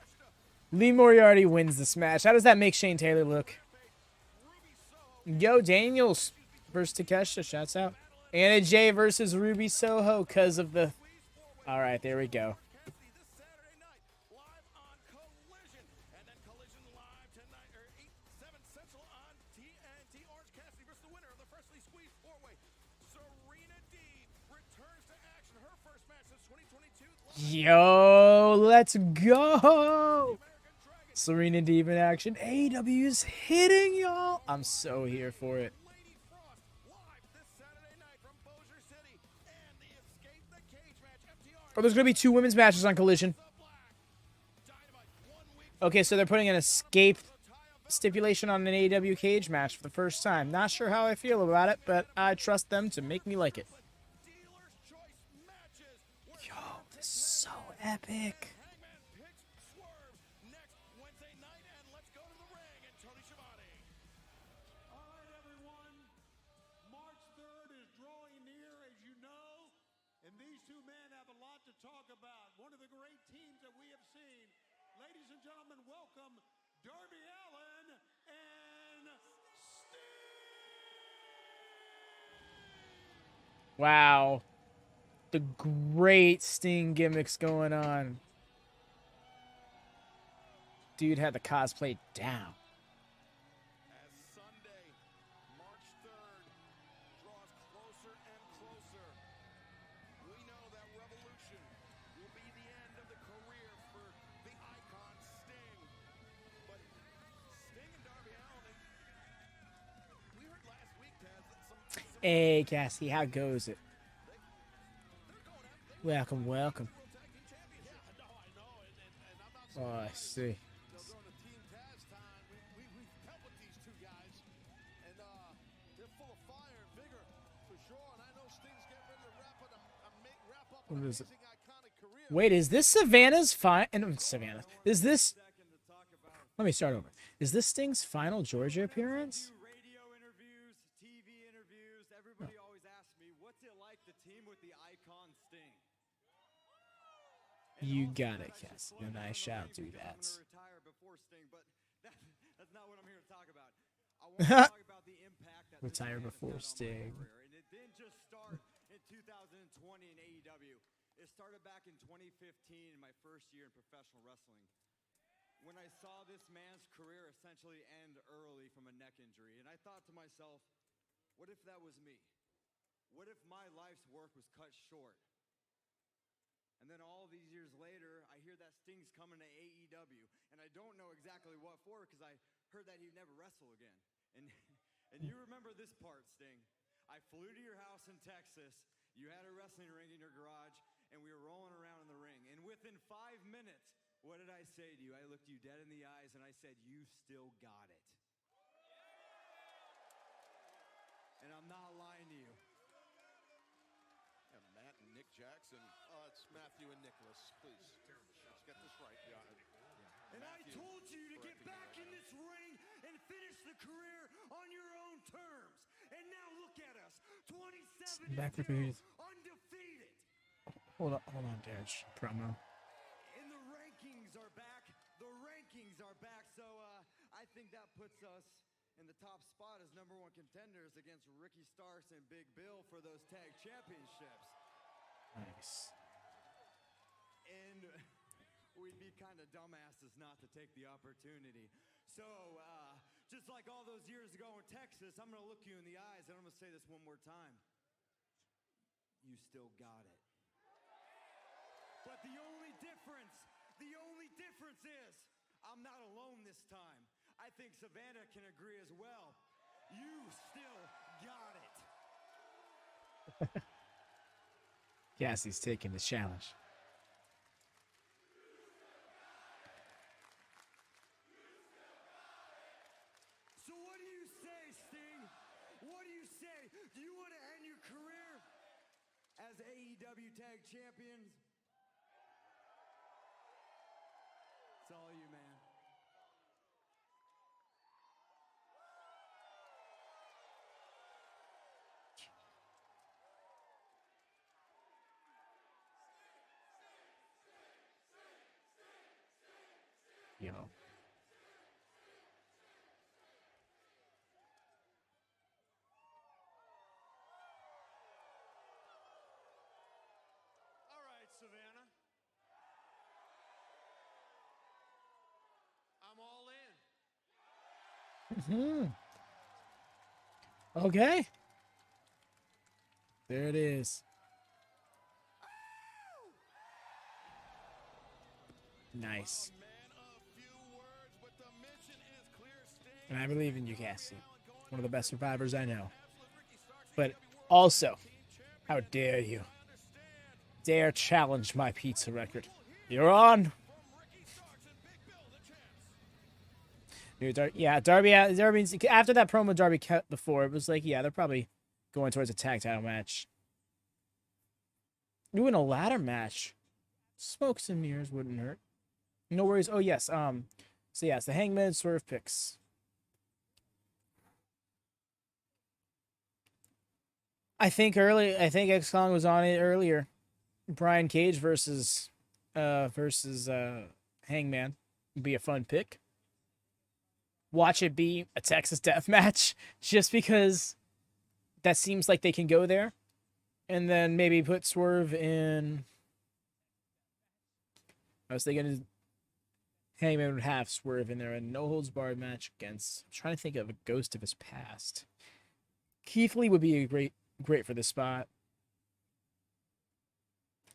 Lee Moriarty wins this match. How does that make Shane Taylor look? Yo, Daniels versus Takeshita. Shouts out. Anna Jay versus Ruby Soho because of the... All right, there we go. Yo, let's go. Serena Deeb in action. AEW's hitting, y'all. I'm so here for it. Oh, there's going to be 2 women's matches on Collision. Okay, so they're putting an escape stipulation on an AEW cage match for the first time. Not sure how I feel about it, but I trust them to make me like it. Yo, this is so epic. Gentlemen, welcome Darby Allin and Sting. Wow. the great Sting gimmicks going on. Dude had the cosplay down. As Sunday, March 3rd, draws closer and closer, we know that Revolution will be the end of the career for the icon Sting. But Sting and Darby Allin, we heard last week, Taz, that some Hey, Cassie, how goes it? Welcome, welcome. Oh, I see. During the Team Taz time, we've dealt with these two guys, and they're full of fire and vigor for sure. And I know Sting's getting ready to wrap up What an is it? amazing, iconic career. Wait, is this Savannah's Savannah? Is this? Let me start over. Is this Sting's final Georgia appearance? Radio interviews, TV interviews, everybody always asks me, what's it like to team with the icon Sting? You got it, Cassie, and I shall do that. Retire before Sting, but that's not what I'm here to talk about. I want to talk about the impact that Retire before Sting. and it didn't just start in 2020 in AEW. It started back in 2015 in my first year in professional wrestling, when I saw this man's career essentially end early from a neck injury. And I thought to myself, what if that was me? What if my life's work was cut short? And then all these years later, I hear that Sting's coming to AEW, and I don't know exactly what for, because I heard that he'd never wrestle again. And you remember this part, Sting. I flew to your house in Texas, you had a wrestling ring in your garage, and we were rolling around in the ring. And within 5 minutes, what did I say to you? I looked you dead in the eyes, and I said, you still got it. And I'm not lying to you. And Matt and Nick Jackson. It's Matthew and Nicholas. Please, let's get this right. And I told you to get back in this ring and finish the career on your own terms. And now look at us, 27 Back and 0, repeated. undefeated. Hold on, Derek. Promo. And the rankings are back. The rankings are back. So I think that puts us in the top spot as #1 contenders against Ricky Starks and Big Bill for those tag championships. Nice. And we'd be kind of dumbasses not to take the opportunity. So, just like all those years ago in Texas, I'm going to look you in the eyes and I'm going to say this one more time. You still got it. But the only difference is I'm not alone this time. I think Savannah can agree as well. You still got it. Cassie's taking the challenge. So what do you say, Sting? What do you say? Do you want to end your career as AEW Tag Champions? It's all you, man. Yo. All right, Savannah. I'm all in. Okay. There it is. Nice. And I believe in you, Cassie. One of the best survivors I know. But also, how dare you? Dare challenge my pizza record. You're on. Dude, Darby, after that promo Darby cut before, it was like, yeah, they're probably going towards a tag title match. Doing a ladder match. Smokes and mirrors wouldn't hurt. No worries. Oh, yes. So, yes, the Hangman Swerve picks. I think X-Kong was on it earlier. Brian Cage versus Hangman would be a fun pick. Watch it be a Texas death match just because that seems like they can go there. And then maybe put Swerve in. I was thinking Hangman would have Swerve in there, a no holds barred match against. I'm trying to think of a ghost of his past. Keith Lee would be a great for this spot.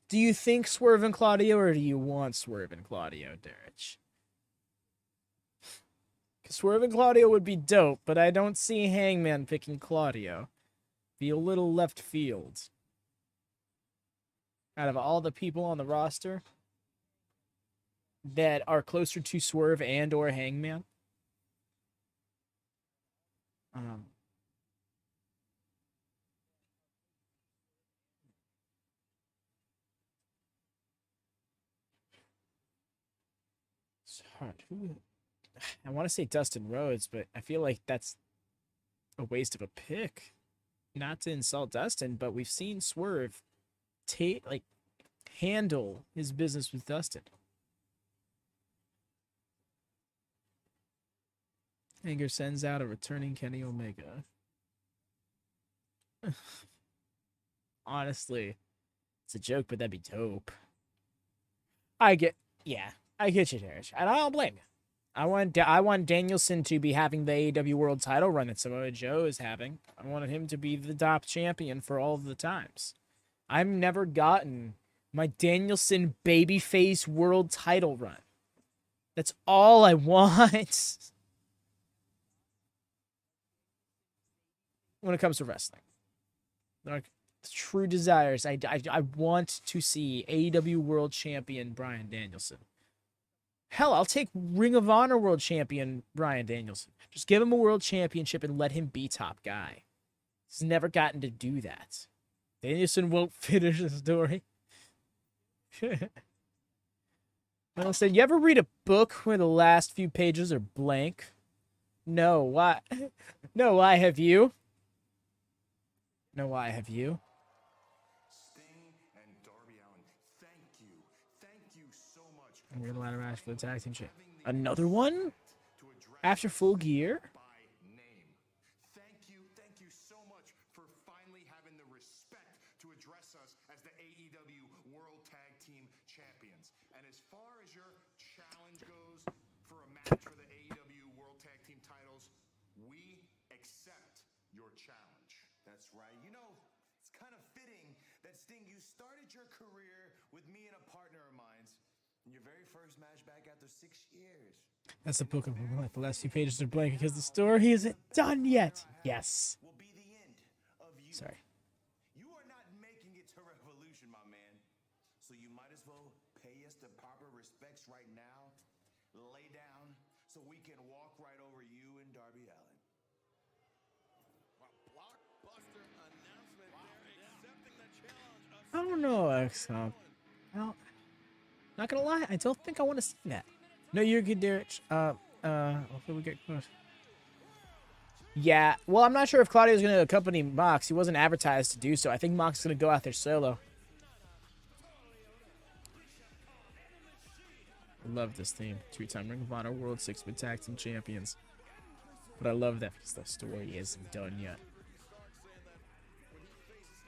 Do you think Swerve and Claudio, or do you want Swerve and Claudio, Derek? Because Swerve and Claudio would be dope, but I don't see Hangman picking Claudio. Be a little left field. Out of all the people on the roster that are closer to Swerve and or Hangman. It's hard. I want to say Dustin Rhodes, but I feel like that's a waste of a pick. Not to insult Dustin, but we've seen Swerve handle his business with Dustin. Hanger sends out a returning Kenny Omega. Honestly, it's a joke, but that'd be dope. I get you, Derek, and I don't blame you. I want Danielson to be having the AEW World Title run that Samoa Joe is having. I wanted him to be the top champion for all of the times. I've never gotten my Danielson babyface World Title run. That's all I want. When it comes to wrestling, like true desires, I want to see AEW World Champion Bryan Danielson. Hell, I'll take Ring of Honor World Champion Bryan Danielson. Just give him a world championship and let him be top guy. He's never gotten to do that. Danielson won't finish the story. Listen, you ever read a book where the last few pages are blank? No, why? No, why have you? No, why have you? Sting and Darby Allin, thank you. Thank you so much. And we're gonna ladder match for the tag team champ. Another one? After Full Gear? Thank you so much for finally having the respect to address us as the AEW World Tag Team Champions. And as far as your challenge goes for a match for the AEW World Tag Team titles, we accept your challenge. That's right. You know, it's kind of fitting that Sting, you started your career with me and a partner of mine's in your very first match back after 6 years. That's the book of my life. The last few pages are blank because the story isn't done yet. Yes. Will be the end of you. Sorry. You are not making it to Revolution, my man. So you might as well pay us the proper respects right now. Lay down so we can walk right over you and Darby Allin. I don't know, XCOM. Well, not gonna lie, I don't think I want to see that. No, you're good, Derek. Hopefully we get close. Yeah, well, I'm not sure if Claudio's gonna accompany Mox. He wasn't advertised to do so. I think Mox is gonna go out there solo. I love this theme. 2-time Ring of Honor World 6-Man Tag Team Champions. But I love that because the story isn't done yet.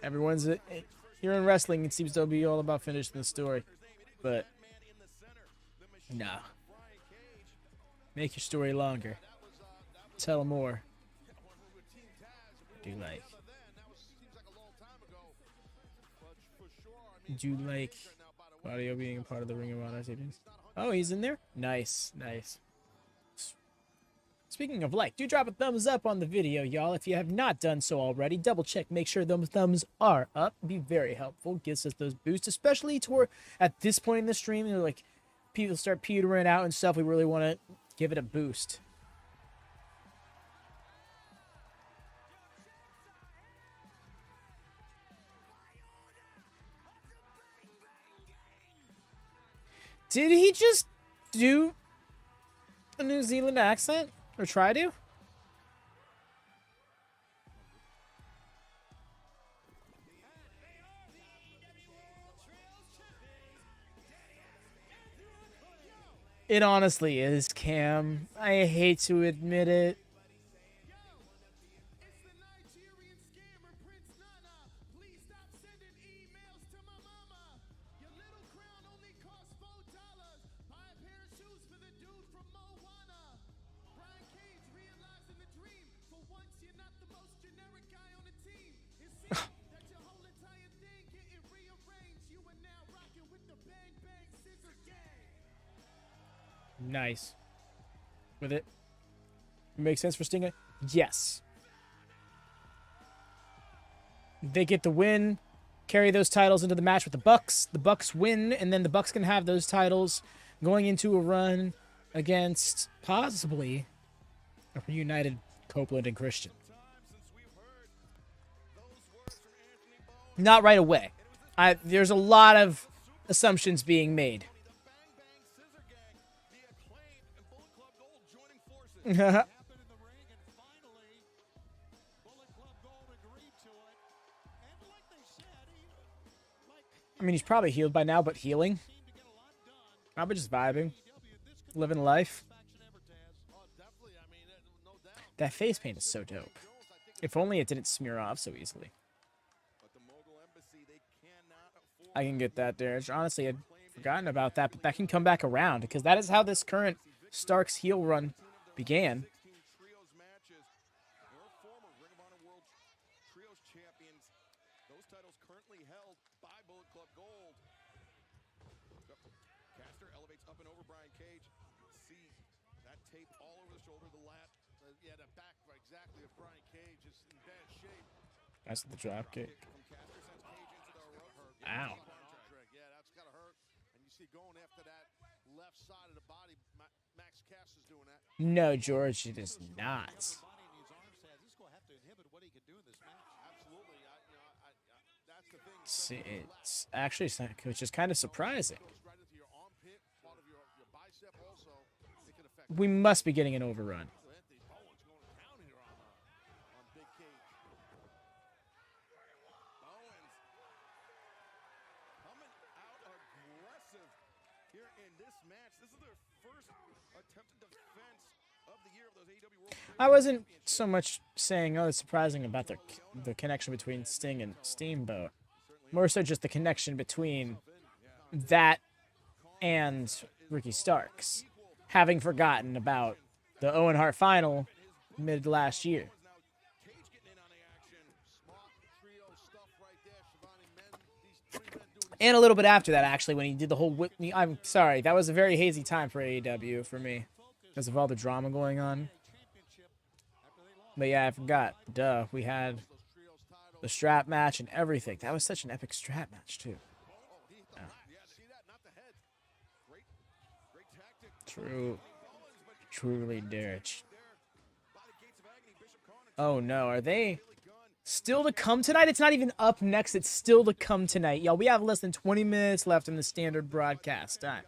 Everyone's here in wrestling. It seems to be all about finishing the story, but no. Make your story longer. Tell more. Do you like Claudio being a part of the Ring of Honor series? Oh, he's in there? Nice, nice. Speaking of like, do drop a thumbs up on the video, y'all. If you have not done so already, double check, make sure those thumbs are up. It'd be very helpful. Gives us those boosts, especially toward at this point in the stream, like people start petering out and stuff. We really want to give it a boost. Did he just do a New Zealand accent? Or try to? It honestly is, Cam. I hate to admit it. Nice. With it. Makes sense for Sting? Yes. They get the win, carry those titles into the match with the Bucks. The Bucks win, and then the Bucks can have those titles going into a run against possibly a reunited Copeland and Christian. Not right away. There's a lot of assumptions being made. I mean, he's probably healed by now, but healing. Probably just vibing. Living life. That face paint is so dope. If only it didn't smear off so easily. I can get that, Derek. Honestly, I'd forgotten about that, but that can come back around because that is how this current Starks heel run began. That's the drop kick. Ow. Yeah, that's gotta hurt. And you see going after that left side of the body, Max Caster's doing that. No, George, it is not. See, it's actually, which is kind of surprising. We must be getting an overrun. I wasn't so much saying, oh, it's surprising about the connection between Sting and Steamboat. More so just the connection between that and Ricky Starks. Having forgotten about the Owen Hart final mid last year. And a little bit after that, actually, when he did the whole Whitney. I'm sorry, that was a very hazy time for AEW for me. Because of all the drama going on. But yeah, I forgot. Duh, we had the strap match and everything. That was such an epic strap match, too. Yeah. True. Truly, Derek. Oh, no. Are they still to come tonight? It's not even up next. It's still to come tonight. Y'all, we have less than 20 minutes left in the standard broadcast time.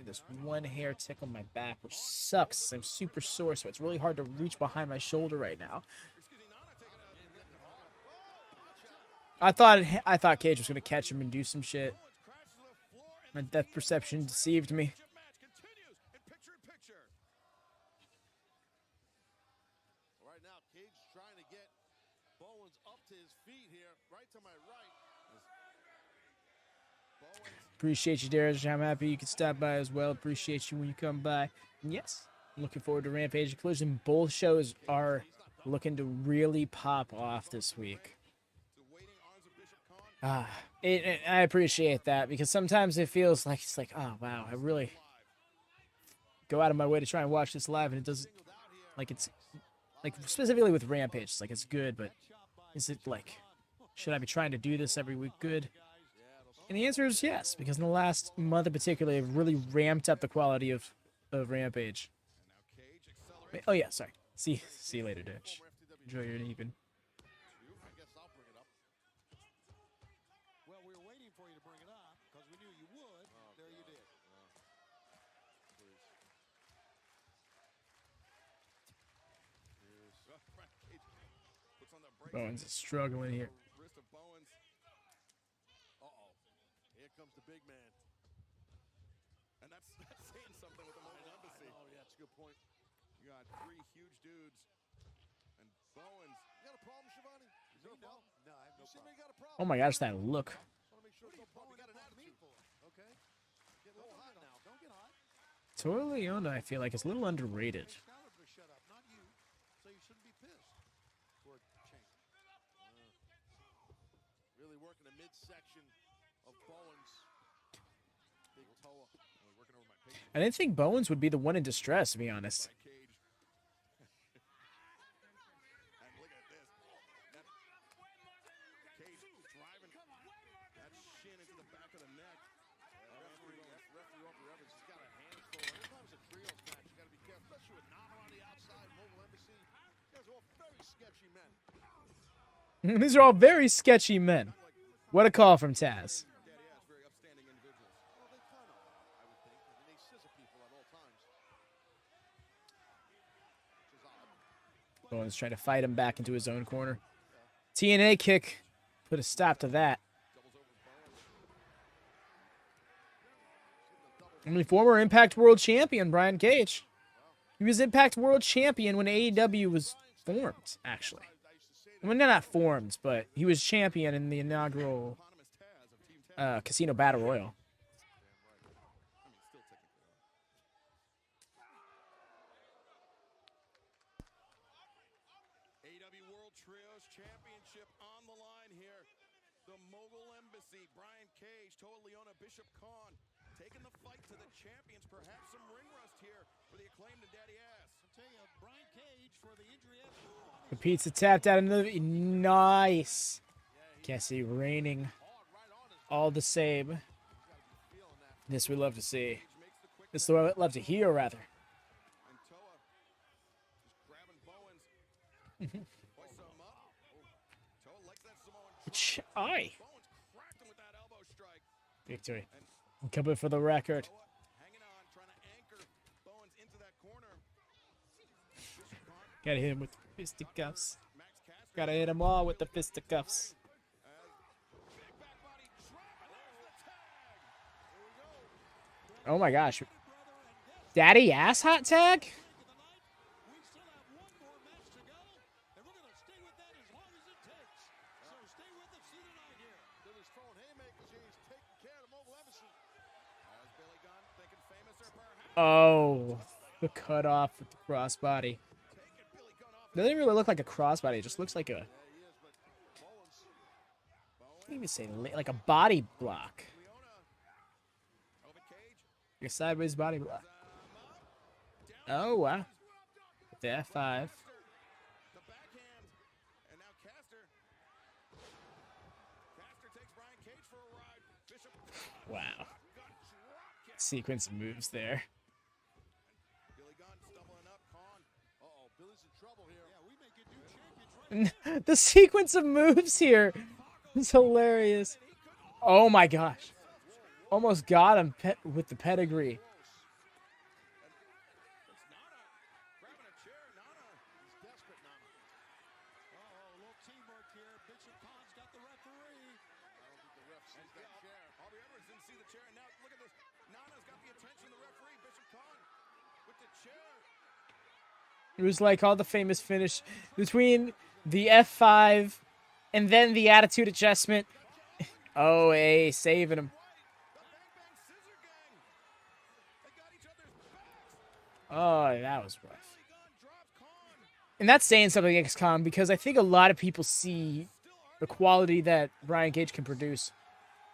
This one hair tickle my back, which sucks. I'm super sore, so it's really hard to reach behind my shoulder right now. I thought Cage was gonna catch him and do some shit. My depth perception deceived me. Right now, Cage trying to get Bowens up to his feet here, right to my right. Appreciate you, Darius. I'm happy you could stop by as well. Appreciate you when you come by. And yes, I'm looking forward to Rampage and Collision. Both shows are looking to really pop off this week. I appreciate that because sometimes it feels like it's like, oh wow, I really go out of my way to try and watch this live, and it doesn't like it's like specifically with Rampage. It's like it's good, but is it like should I be trying to do this every week? Good. And the answer is yes, because in the last month in particular, they've really ramped up the quality of Rampage. Oh yeah, sorry. See you later, Ditch. Enjoy your evening. Well, we were waiting for you to bring it up because we knew you would. There you did. Bowens is struggling here. Comes the big man. And that's saying something with the Mogul Embassy. Oh, yeah, that's a good point. You got three huge dudes. And Bowens. You got a problem, Shivani? Is there a problem? No, I have no problem. You got a problem? Oh my gosh, that look. I want to make sure there's no problem. You got an attitude. Okay? Get a little hot now. Don't get hot. Toa Leona, I feel like, is a little underrated. Shut up, not you. So you shouldn't be pissed. For a change. Really working the midsection of Bowens. Big Toa. I didn't think Bowens would be the one in distress, to be honest. These are all very sketchy men. What a call from Taz. Bowens trying to fight him back into his own corner. TNA kick. Put a stop to that. I mean, former Impact World Champion, Brian Cage. He was Impact World Champion when AEW was formed, actually. I mean, not formed, but he was champion in the inaugural Casino Battle Royal. AEW World Trios Championship on the line here. The Mogul Embassy, Brian Cage, Toa Leona, Bishop Khan, taking the fight to the champions. Perhaps some ring rust here for the Acclaimed and Daddy Ass. I'll tell you, Brian Cage for the injury. The pizza tapped out another. Nice. Cassie reigning all the same. This we love to see. This we love to hear, rather. And Toa just grabbing Bowens. Hoists him up. Toa likes that Samoan drop. Aye. Bowens cracked him with that elbow strike. Victory. Coming for the record. Toa hanging on, trying to anchor Bowens into that corner. Gotta hit him with fisticuffs. Gotta hit him all with the fisticuffs. Oh my gosh. Daddy ass hot tag? Oh, the cut off with the crossbody. It doesn't really look like a crossbody. It just looks like a, I can't even say like a body block. Like a sideways body block. Oh wow. With the F5. Wow. Sequence of moves there. The sequence of moves here is hilarious. Oh my gosh. Almost got him with the pedigree. It was like all the famous finish between the F5 and then the attitude adjustment. Oh, hey, saving him. Oh, that was rough. And that's saying something, XCOM, because I think a lot of people see the quality that Brian Cage can produce.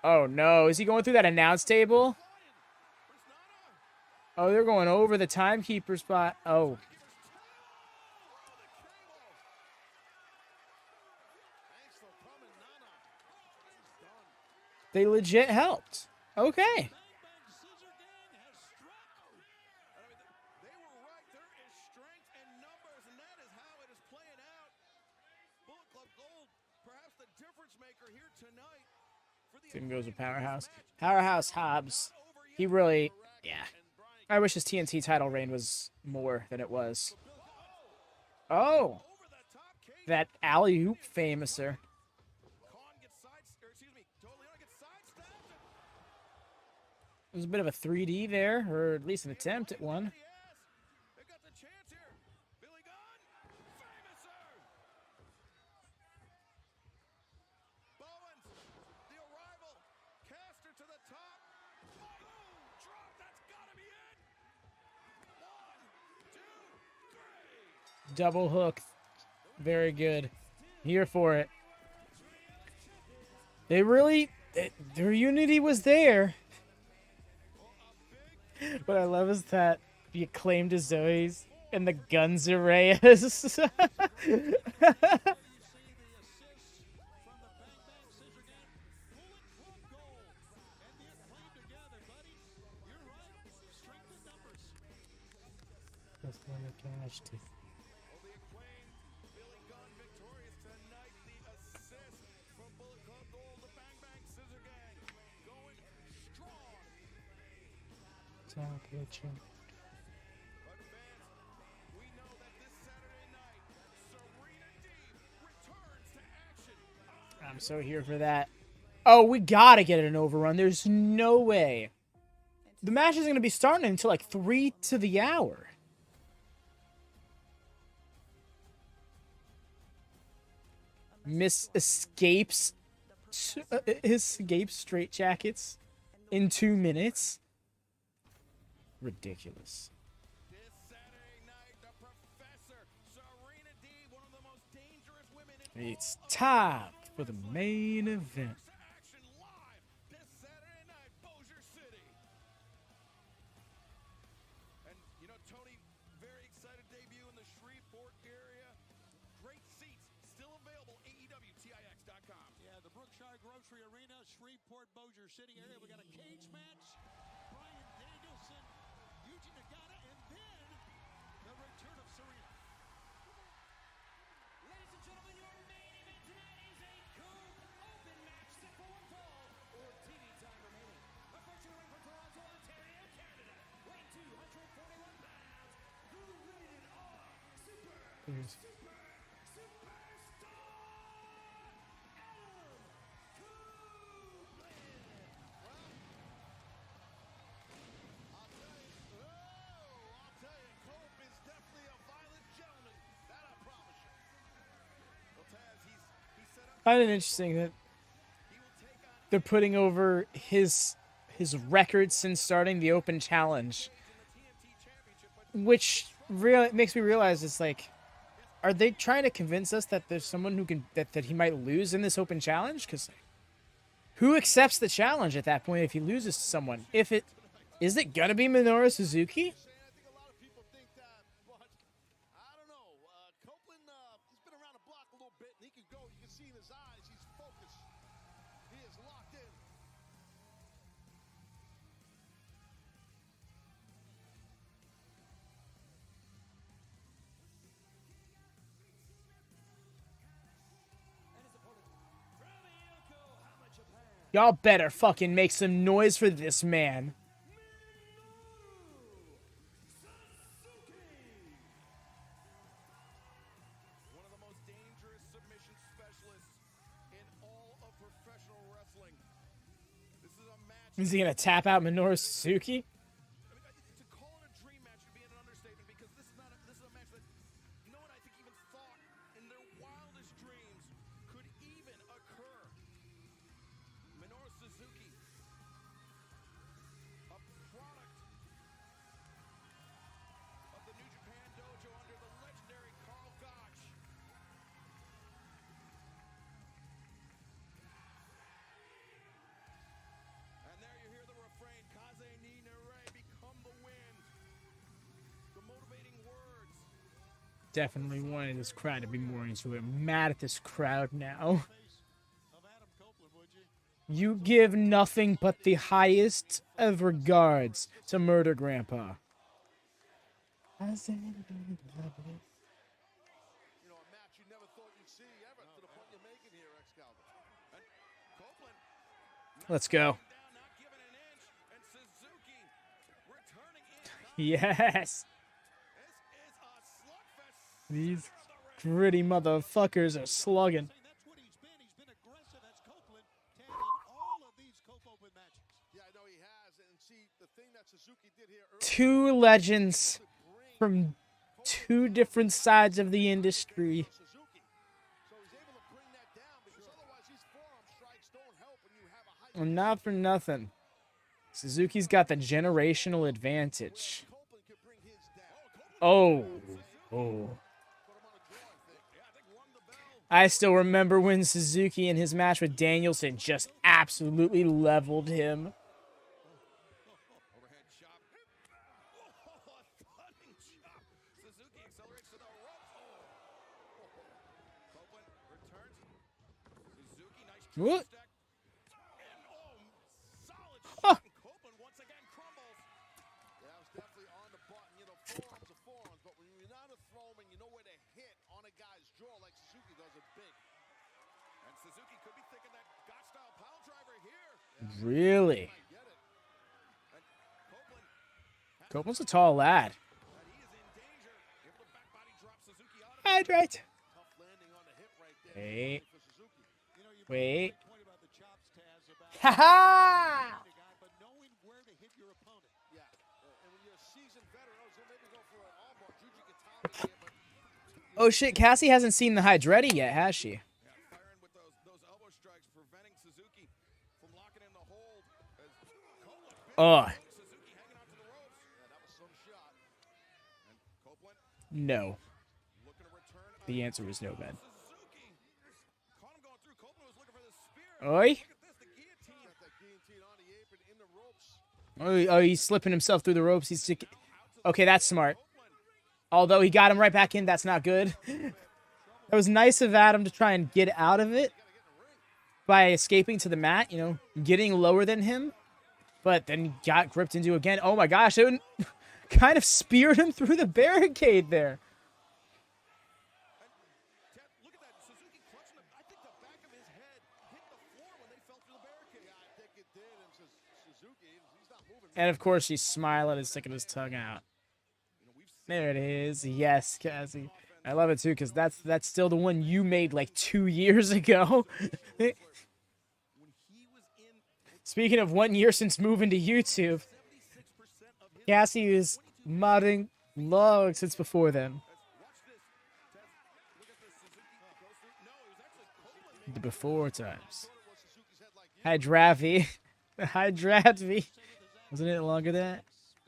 Oh, no. Is he going through that announce table? Oh, they're going over the timekeeper spot. Oh. They legit helped. Okay. Team goes with Powerhouse. Powerhouse Hobbs. He really, yeah. I wish his TNT title reign was more than it was. Oh. That alley-oop famouser. There's a bit of a 3D there, or at least an attempt at one. Double hook. Very good. Here for it. They really, their unity was there. What I love is that the Acclaimed is Zoe's and the Guns are Reyes. That's one of the cash too. Top pitcher. I'm so here for that. Oh, we gotta get an overrun. There's no way. The match isn't gonna be starting until like 3 to the hour. Miss escapes straitjackets in 2 minutes. Ridiculous. It's time for the main event. And you know, Toni, very excited debut in the Shreveport area. Great seats still available. AEWTIX.com. Yeah, the Brookshire Grocery Arena, Shreveport, Bossier City area. We got a cage match. Brian Danielson, Yuji Nagata, and then the return of Serena. Ladies and gentlemen, your main event tonight is a Coop Open match set for one fall or TV time remaining. Unfortunately, from Purrazzo, Ontario, Canada, weighing 241 pounds, the rated R Superstar I find it interesting that they're putting over his record since starting the Open Challenge, which really makes me realize it's like, are they trying to convince us that there's someone who can that he might lose in this Open Challenge? Because who accepts the challenge at that point if he loses to someone? Is it gonna be Minoru Suzuki? Copeland, he's been around the block a little bit, and he can go. You can see in his eyes, he's focused. He is locked in. Y'all better fucking make some noise for this man. One of the most dangerous submission specialists in all of professional wrestling. This is a match. Is he gonna tap out Minoru Suzuki? To call it a dream match would be an understatement because this is a match that no one I think even thought in their wildest dreams could even occur. Minoru Suzuki, a product of the New Japan Dojo under the legendary Karl Gotch. And there you hear the refrain, Kaze ni Nare, become the wind. The motivating words. Definitely wanted this crowd to be more into it. I'm mad at this crowd now. You give nothing but the highest of regards to Murder Grandpa. You know, a match you never thought you'd see ever to the point you're making here, Excalibur. And Copeland Let's go. down, not giving an inch, and Suzuki returning in. Yes. This is a slugfest. These gritty motherfuckers are slugging. That's what he's been. He's been aggressive as Copeland, Ted, in all of these Cope Open matches. Yeah, I know he has. And see, the thing that Suzuki did here earlier, Two legends from two different sides of the industry. Suzuki. So he's able to bring that down because otherwise these forearm strikes don't help when you have a high. Well, not for nothing. Suzuki's got the generational advantage. Copeland could bring his down. Oh. Oh. I still remember when Suzuki in his match with Danielson just absolutely leveled him. Overhead chop. What? Solid shot, and Copeland once again crumbles. Yeah, it was definitely on the button. You know, forearms are forearms, but when you're not a thrower and you know where to hit on a guy's jaw like Suzuki does, it's big. And Suzuki could be thinking that God-style pile driver here. Really? Copeland's a tall lad. Hydrate. Wait. Wait. Ha ha! But knowing where to hit your opponent. Yeah, and when you're a seasoned veteran, so maybe go for an armbar, Juji Katami here, but Oh shit, Cassie hasn't seen the Hydretti yet, has she? Firing with those elbow strikes, preventing Suzuki from locking in the hold. As Copeland Suzuki hanging onto the ropes. yeah, that was some shot. And Copeland No. looking to return. The answer is no, Ben. Suzuki caught him going through. Copeland was looking for the spear. Oi. Look at this, the guillotine. Got that guillotine on the apron in the ropes. Oh, he's slipping himself through the ropes. He's stick. Okay, that's smart. Although he got him right back in, that's not good. It was nice of Adam to try and get out of it by escaping to the mat, you know, getting lower than him. But then he got gripped into again. Oh my gosh, it kind of speared him through the barricade there. Look at that. Suzuki clutching him. I think the back of his head hit the floor when they fell through the barricade. Yeah, I think it did. And Suzuki, he's not moving. And of course, he's smiling and sticking his tongue out. There it is. Yes, Cassie. I love it too, because that's still the one you made like 2 years ago. Speaking of 1 year since moving to YouTube, Cassie is modding long since before then. The before times. Hydravi. Hydravi. Wasn't it longer than that?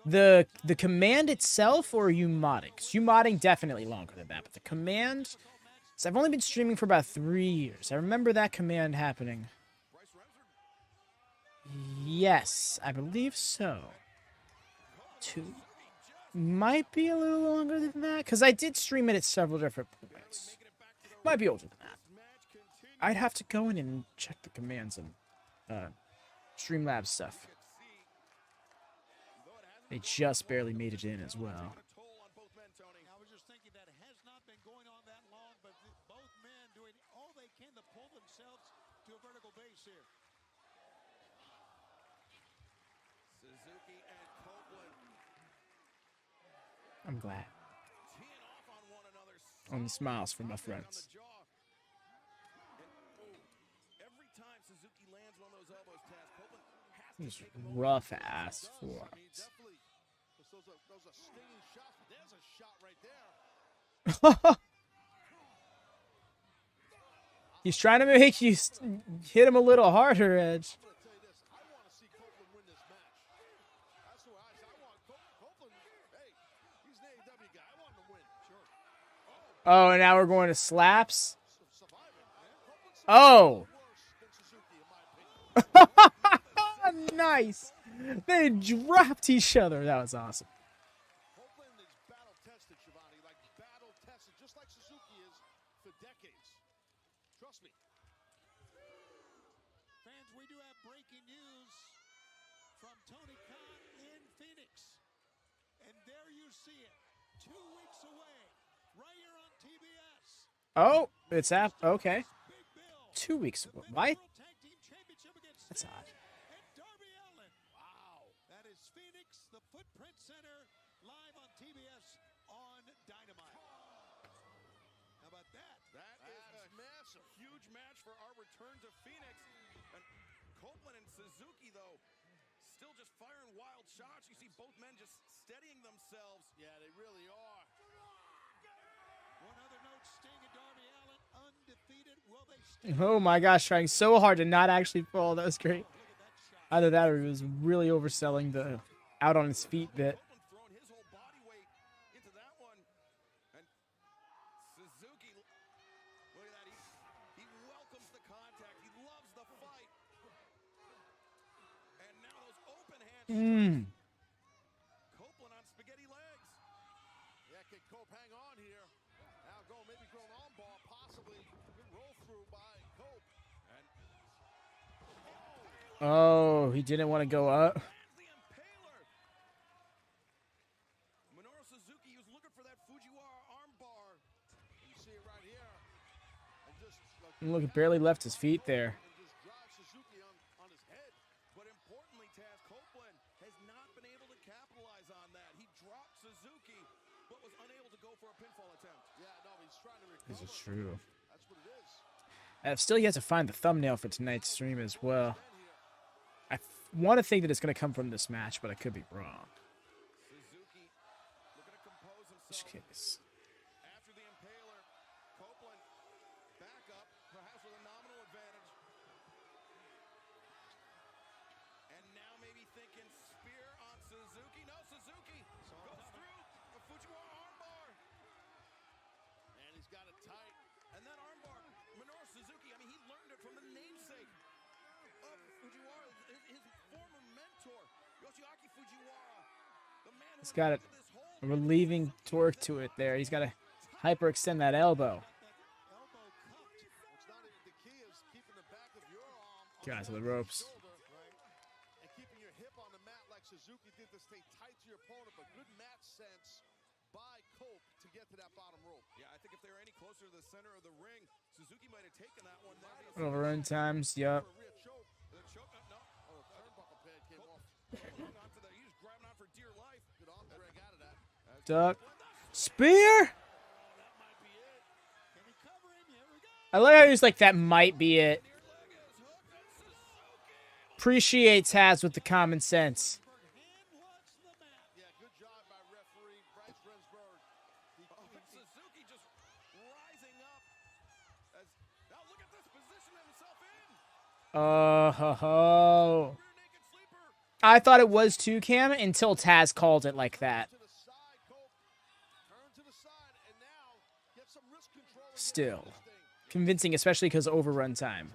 The command itself, or you modding? 'Cause you modding definitely longer than that, but the command. So I've only been streaming for about 3 years. I remember that command happening. Yes, I believe so. 2 might be a little longer than that, because I did stream it at several different points. Might be older than that. I'd have to go in and check the commands and Streamlabs stuff. They just barely made it in as well. I was just thinking that has not been going on that long, but both men doing all they can to pull themselves to a vertical base here. Suzuki and Copeland I'm glad. teeing off on one another. Only smiles from my friends. Every time Suzuki lands one of those elbows, Taz, Copeland has to These take a moment. rough ass forearms. Definitely. Those are stinging shots. There's a shot right there. He's trying to make you hit him a little harder, Edge. I'm going to tell you this. I want to see Copeland win this match. That's who I want. Copeland, hey, he's an AEW guy. I want him to win. Sure. Oh, and now we're going to slaps. Oh. Nice. They dropped each other. That was awesome. Copeland is battle tested, Shivani. Like battle tested, just like Suzuki is for decades. Trust me. Fans, we do have breaking news from Tony Khan in Phoenix. And there you see it. 2 weeks away, right here on TBS. Oh, it's okay. 2 weeks ago. Why? That's odd. And Darby Allin. Wow. That is Phoenix, the Footprint Center, live on TBS on Dynamite. How about that? That is a massive, huge match for our return to Phoenix. And Copeland and Suzuki, though, still just firing wild shots. You see both men just steadying themselves. Yeah, they really are. One other note, Sting and Darby Allin undefeated. Will they stay? Oh my gosh, trying so hard to not actually fall. That was great. Either that or he was really overselling the out on his feet bit. Copeland throwing his whole body weight into that one. And Suzuki, look at that. He welcomes the contact. He loves the fight. And now those open hands. Copeland on spaghetti legs. Yeah, can Cope hang on here? Now maybe go an armbar, possibly. Good roll through by Cope. And Oh, he didn't want to go up. Minoru Suzuki was looking for that Fujiwara armbar. You see it right here. And just Look, barely left his feet there. just drive Suzuki on his head. But importantly, Taz, Copeland has not been able to capitalize on that. He dropped Suzuki, but was unable to go for a pinfall attempt. Yeah, no, he's trying to recover. This is true. That's what it is. Still, he has to find the thumbnail for tonight's stream as well. I want to think that it's going to come from this match, but I could be wrong. Suzuki looking to compose himself. Just case. After the impaler, Copeland back up, perhaps with a nominal advantage. And now maybe thinking spear on Suzuki. No, Suzuki goes through a Fujiwara armbar. And he's got it tight. And that armbar, Minoru Suzuki, I mean, he learned it from the namesake of Fujiwara, his former mentor, Yoshiaki Fujiwara. The man He's got a relieving torque to it there. He's got to hyperextend that elbow. Guys on the ropes. And keeping your hip on the mat like Suzuki did to stay tight to your opponent, but good match sense by Cope to get to that bottom rope. Yeah, I think if they were any closer to the center of the ring, Suzuki might have taken that one. Overrun times, yep. The choke, no. Oh, the turnbuckle pad came off. Hung on to that. He was grabbing on for dear life. Good arm drag out of that. Duck. Spear? I like how he's like, that might be it. Appreciate Taz with the common sense. Yeah, good job by referee Bryce Rensburg. Suzuki just rising up. As, now look at this position himself in. I thought it was 2 Cam until Taz called it like that. Still convincing, especially because overrun time.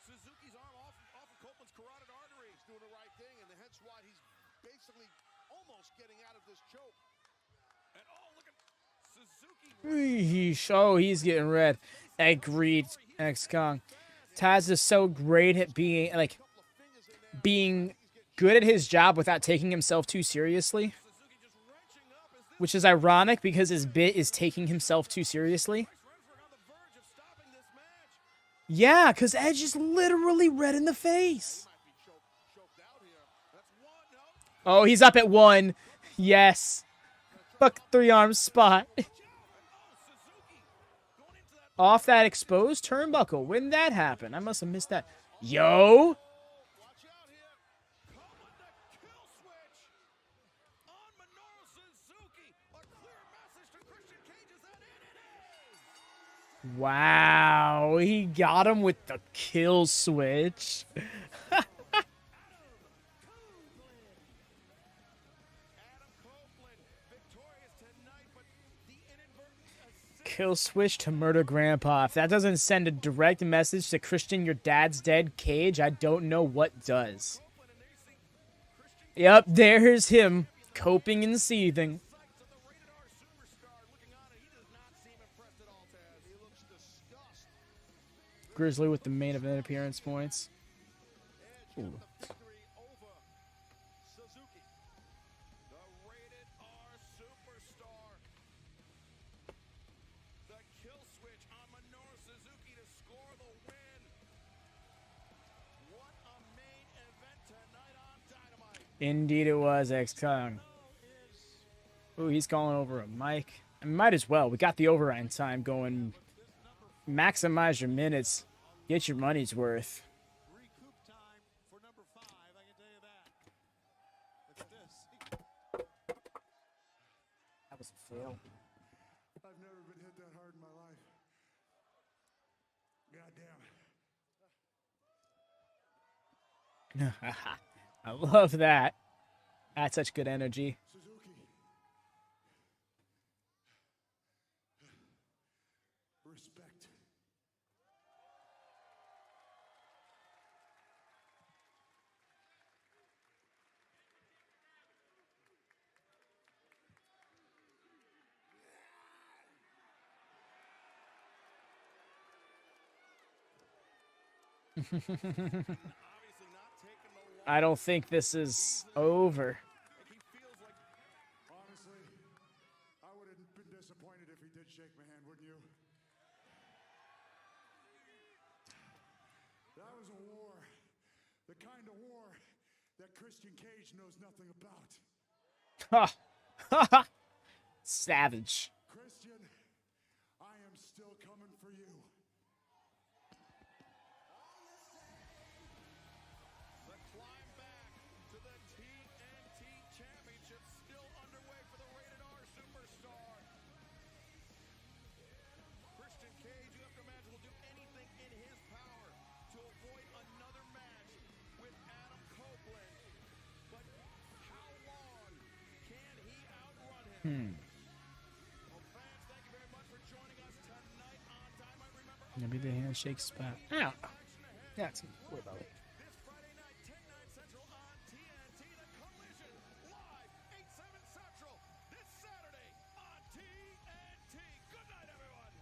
Suzuki's arm off of Copeland's carotid artery. He's doing the right thing, and hence why he's basically almost getting out of this choke. And oh, look at Suzuki. Oh, he's getting red. Agreed, X-Kong. Taz is so great at being good at his job without taking himself too seriously. Which is ironic because his bit is taking himself too seriously. Yeah, because Edge is literally red in the face. Oh, he's up at 1. Yes. Fuck 3-arm spot. Off that exposed turnbuckle. When did that happen? I must have missed that. Yo. Wow, he got him with the kill switch. Kill switch to murder Grandpa. If that doesn't send a direct message to Christian, your dad's dead, Cage, I don't know what does. Yep, there's him, coping and seething. Grizzly with the main event appearance points. Ooh. Indeed it was, X-Kong. Ooh, he's calling over a mic. I might as well. We got the overrun time going. Maximize your minutes. Get your money's worth. That was a fail. I've never been hit that hard in my life. God damn. I love that. That's such good energy. Suzuki. Respect. I don't think this is over. Honestly, I would have been disappointed if he did shake my hand, wouldn't you? That was a war. The kind of war that Christian Cage knows nothing about. Ha! Savage. Christian, I am still coming for you. The climb back to the TNT Championship still underway for the Rated R Superstar. Christian Cage, you have to imagine, will do anything in his power to avoid another match with Adam Copeland. But how long can he outrun him? Well, fans, thank you very much for joining us tonight on Dynamite. Remember, Maybe the handshake spot. Ow. Yeah, it's worry about it. this Friday night, 10, 9 Central on TNT. The Collision live, 8, 7 Central. This Saturday on TNT. Good night, everyone.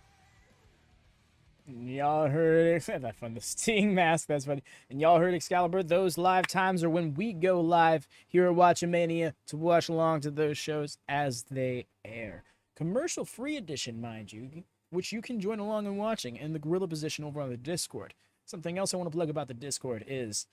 Y'all heard that fun. The Sting mask, that's funny. And y'all heard Excalibur. Those live times are when we go live here at WatchaMania to watch along to those shows as they air. Commercial free edition, mind you, which you can join along and watching in the gorilla position over on the Discord. Something else I want to plug about the Discord is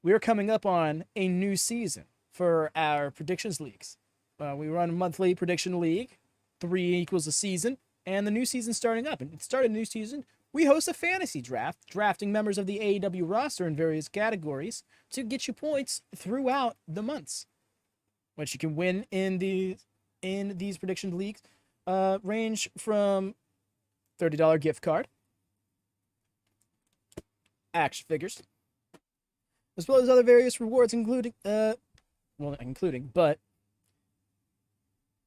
we are coming up on a new season for our predictions leagues. We run a monthly prediction league, 3 equals a season, and the new season's starting up. And to start a new season, we host a fantasy draft, drafting members of the AEW roster in various categories to get you points throughout the months. What you can win in these prediction leagues range from $30 gift card, action figures, as well as other various rewards, including, but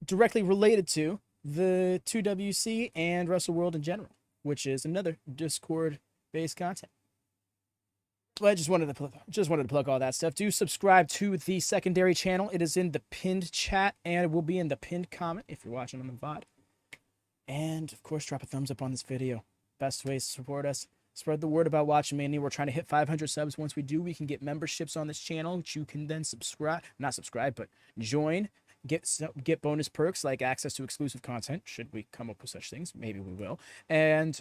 directly related to the 2WC and Wrestle World in general, which is another Discord-based content. But I just wanted to plug all that stuff. Do subscribe to the secondary channel. It is in the pinned chat, and it will be in the pinned comment if you're watching on the VOD. And, of course, drop a thumbs up on this video. Best ways to support us. Spread the word about WatchaMania. We're trying to hit 500 subs. Once we do, we can get memberships on this channel, which you can then join. Get bonus perks like access to exclusive content, should we come up with such things. Maybe we will. And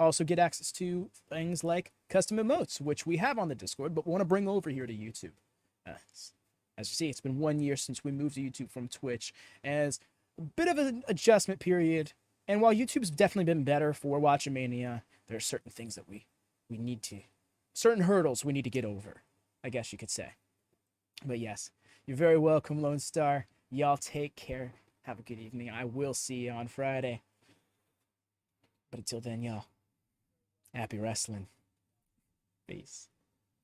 also get access to things like custom emotes, which we have on the Discord, but want to bring over here to YouTube. As you see, it's been 1 year since we moved to YouTube from Twitch, as a bit of an adjustment period. And while YouTube's definitely been better for WatchaMania, there are certain things that we need to, certain hurdles we need to get over, I guess you could say. But yes, you're very welcome, Lone Star. Y'all take care. Have a good evening. I will see you on Friday. But until then, y'all, happy wrestling. Peace.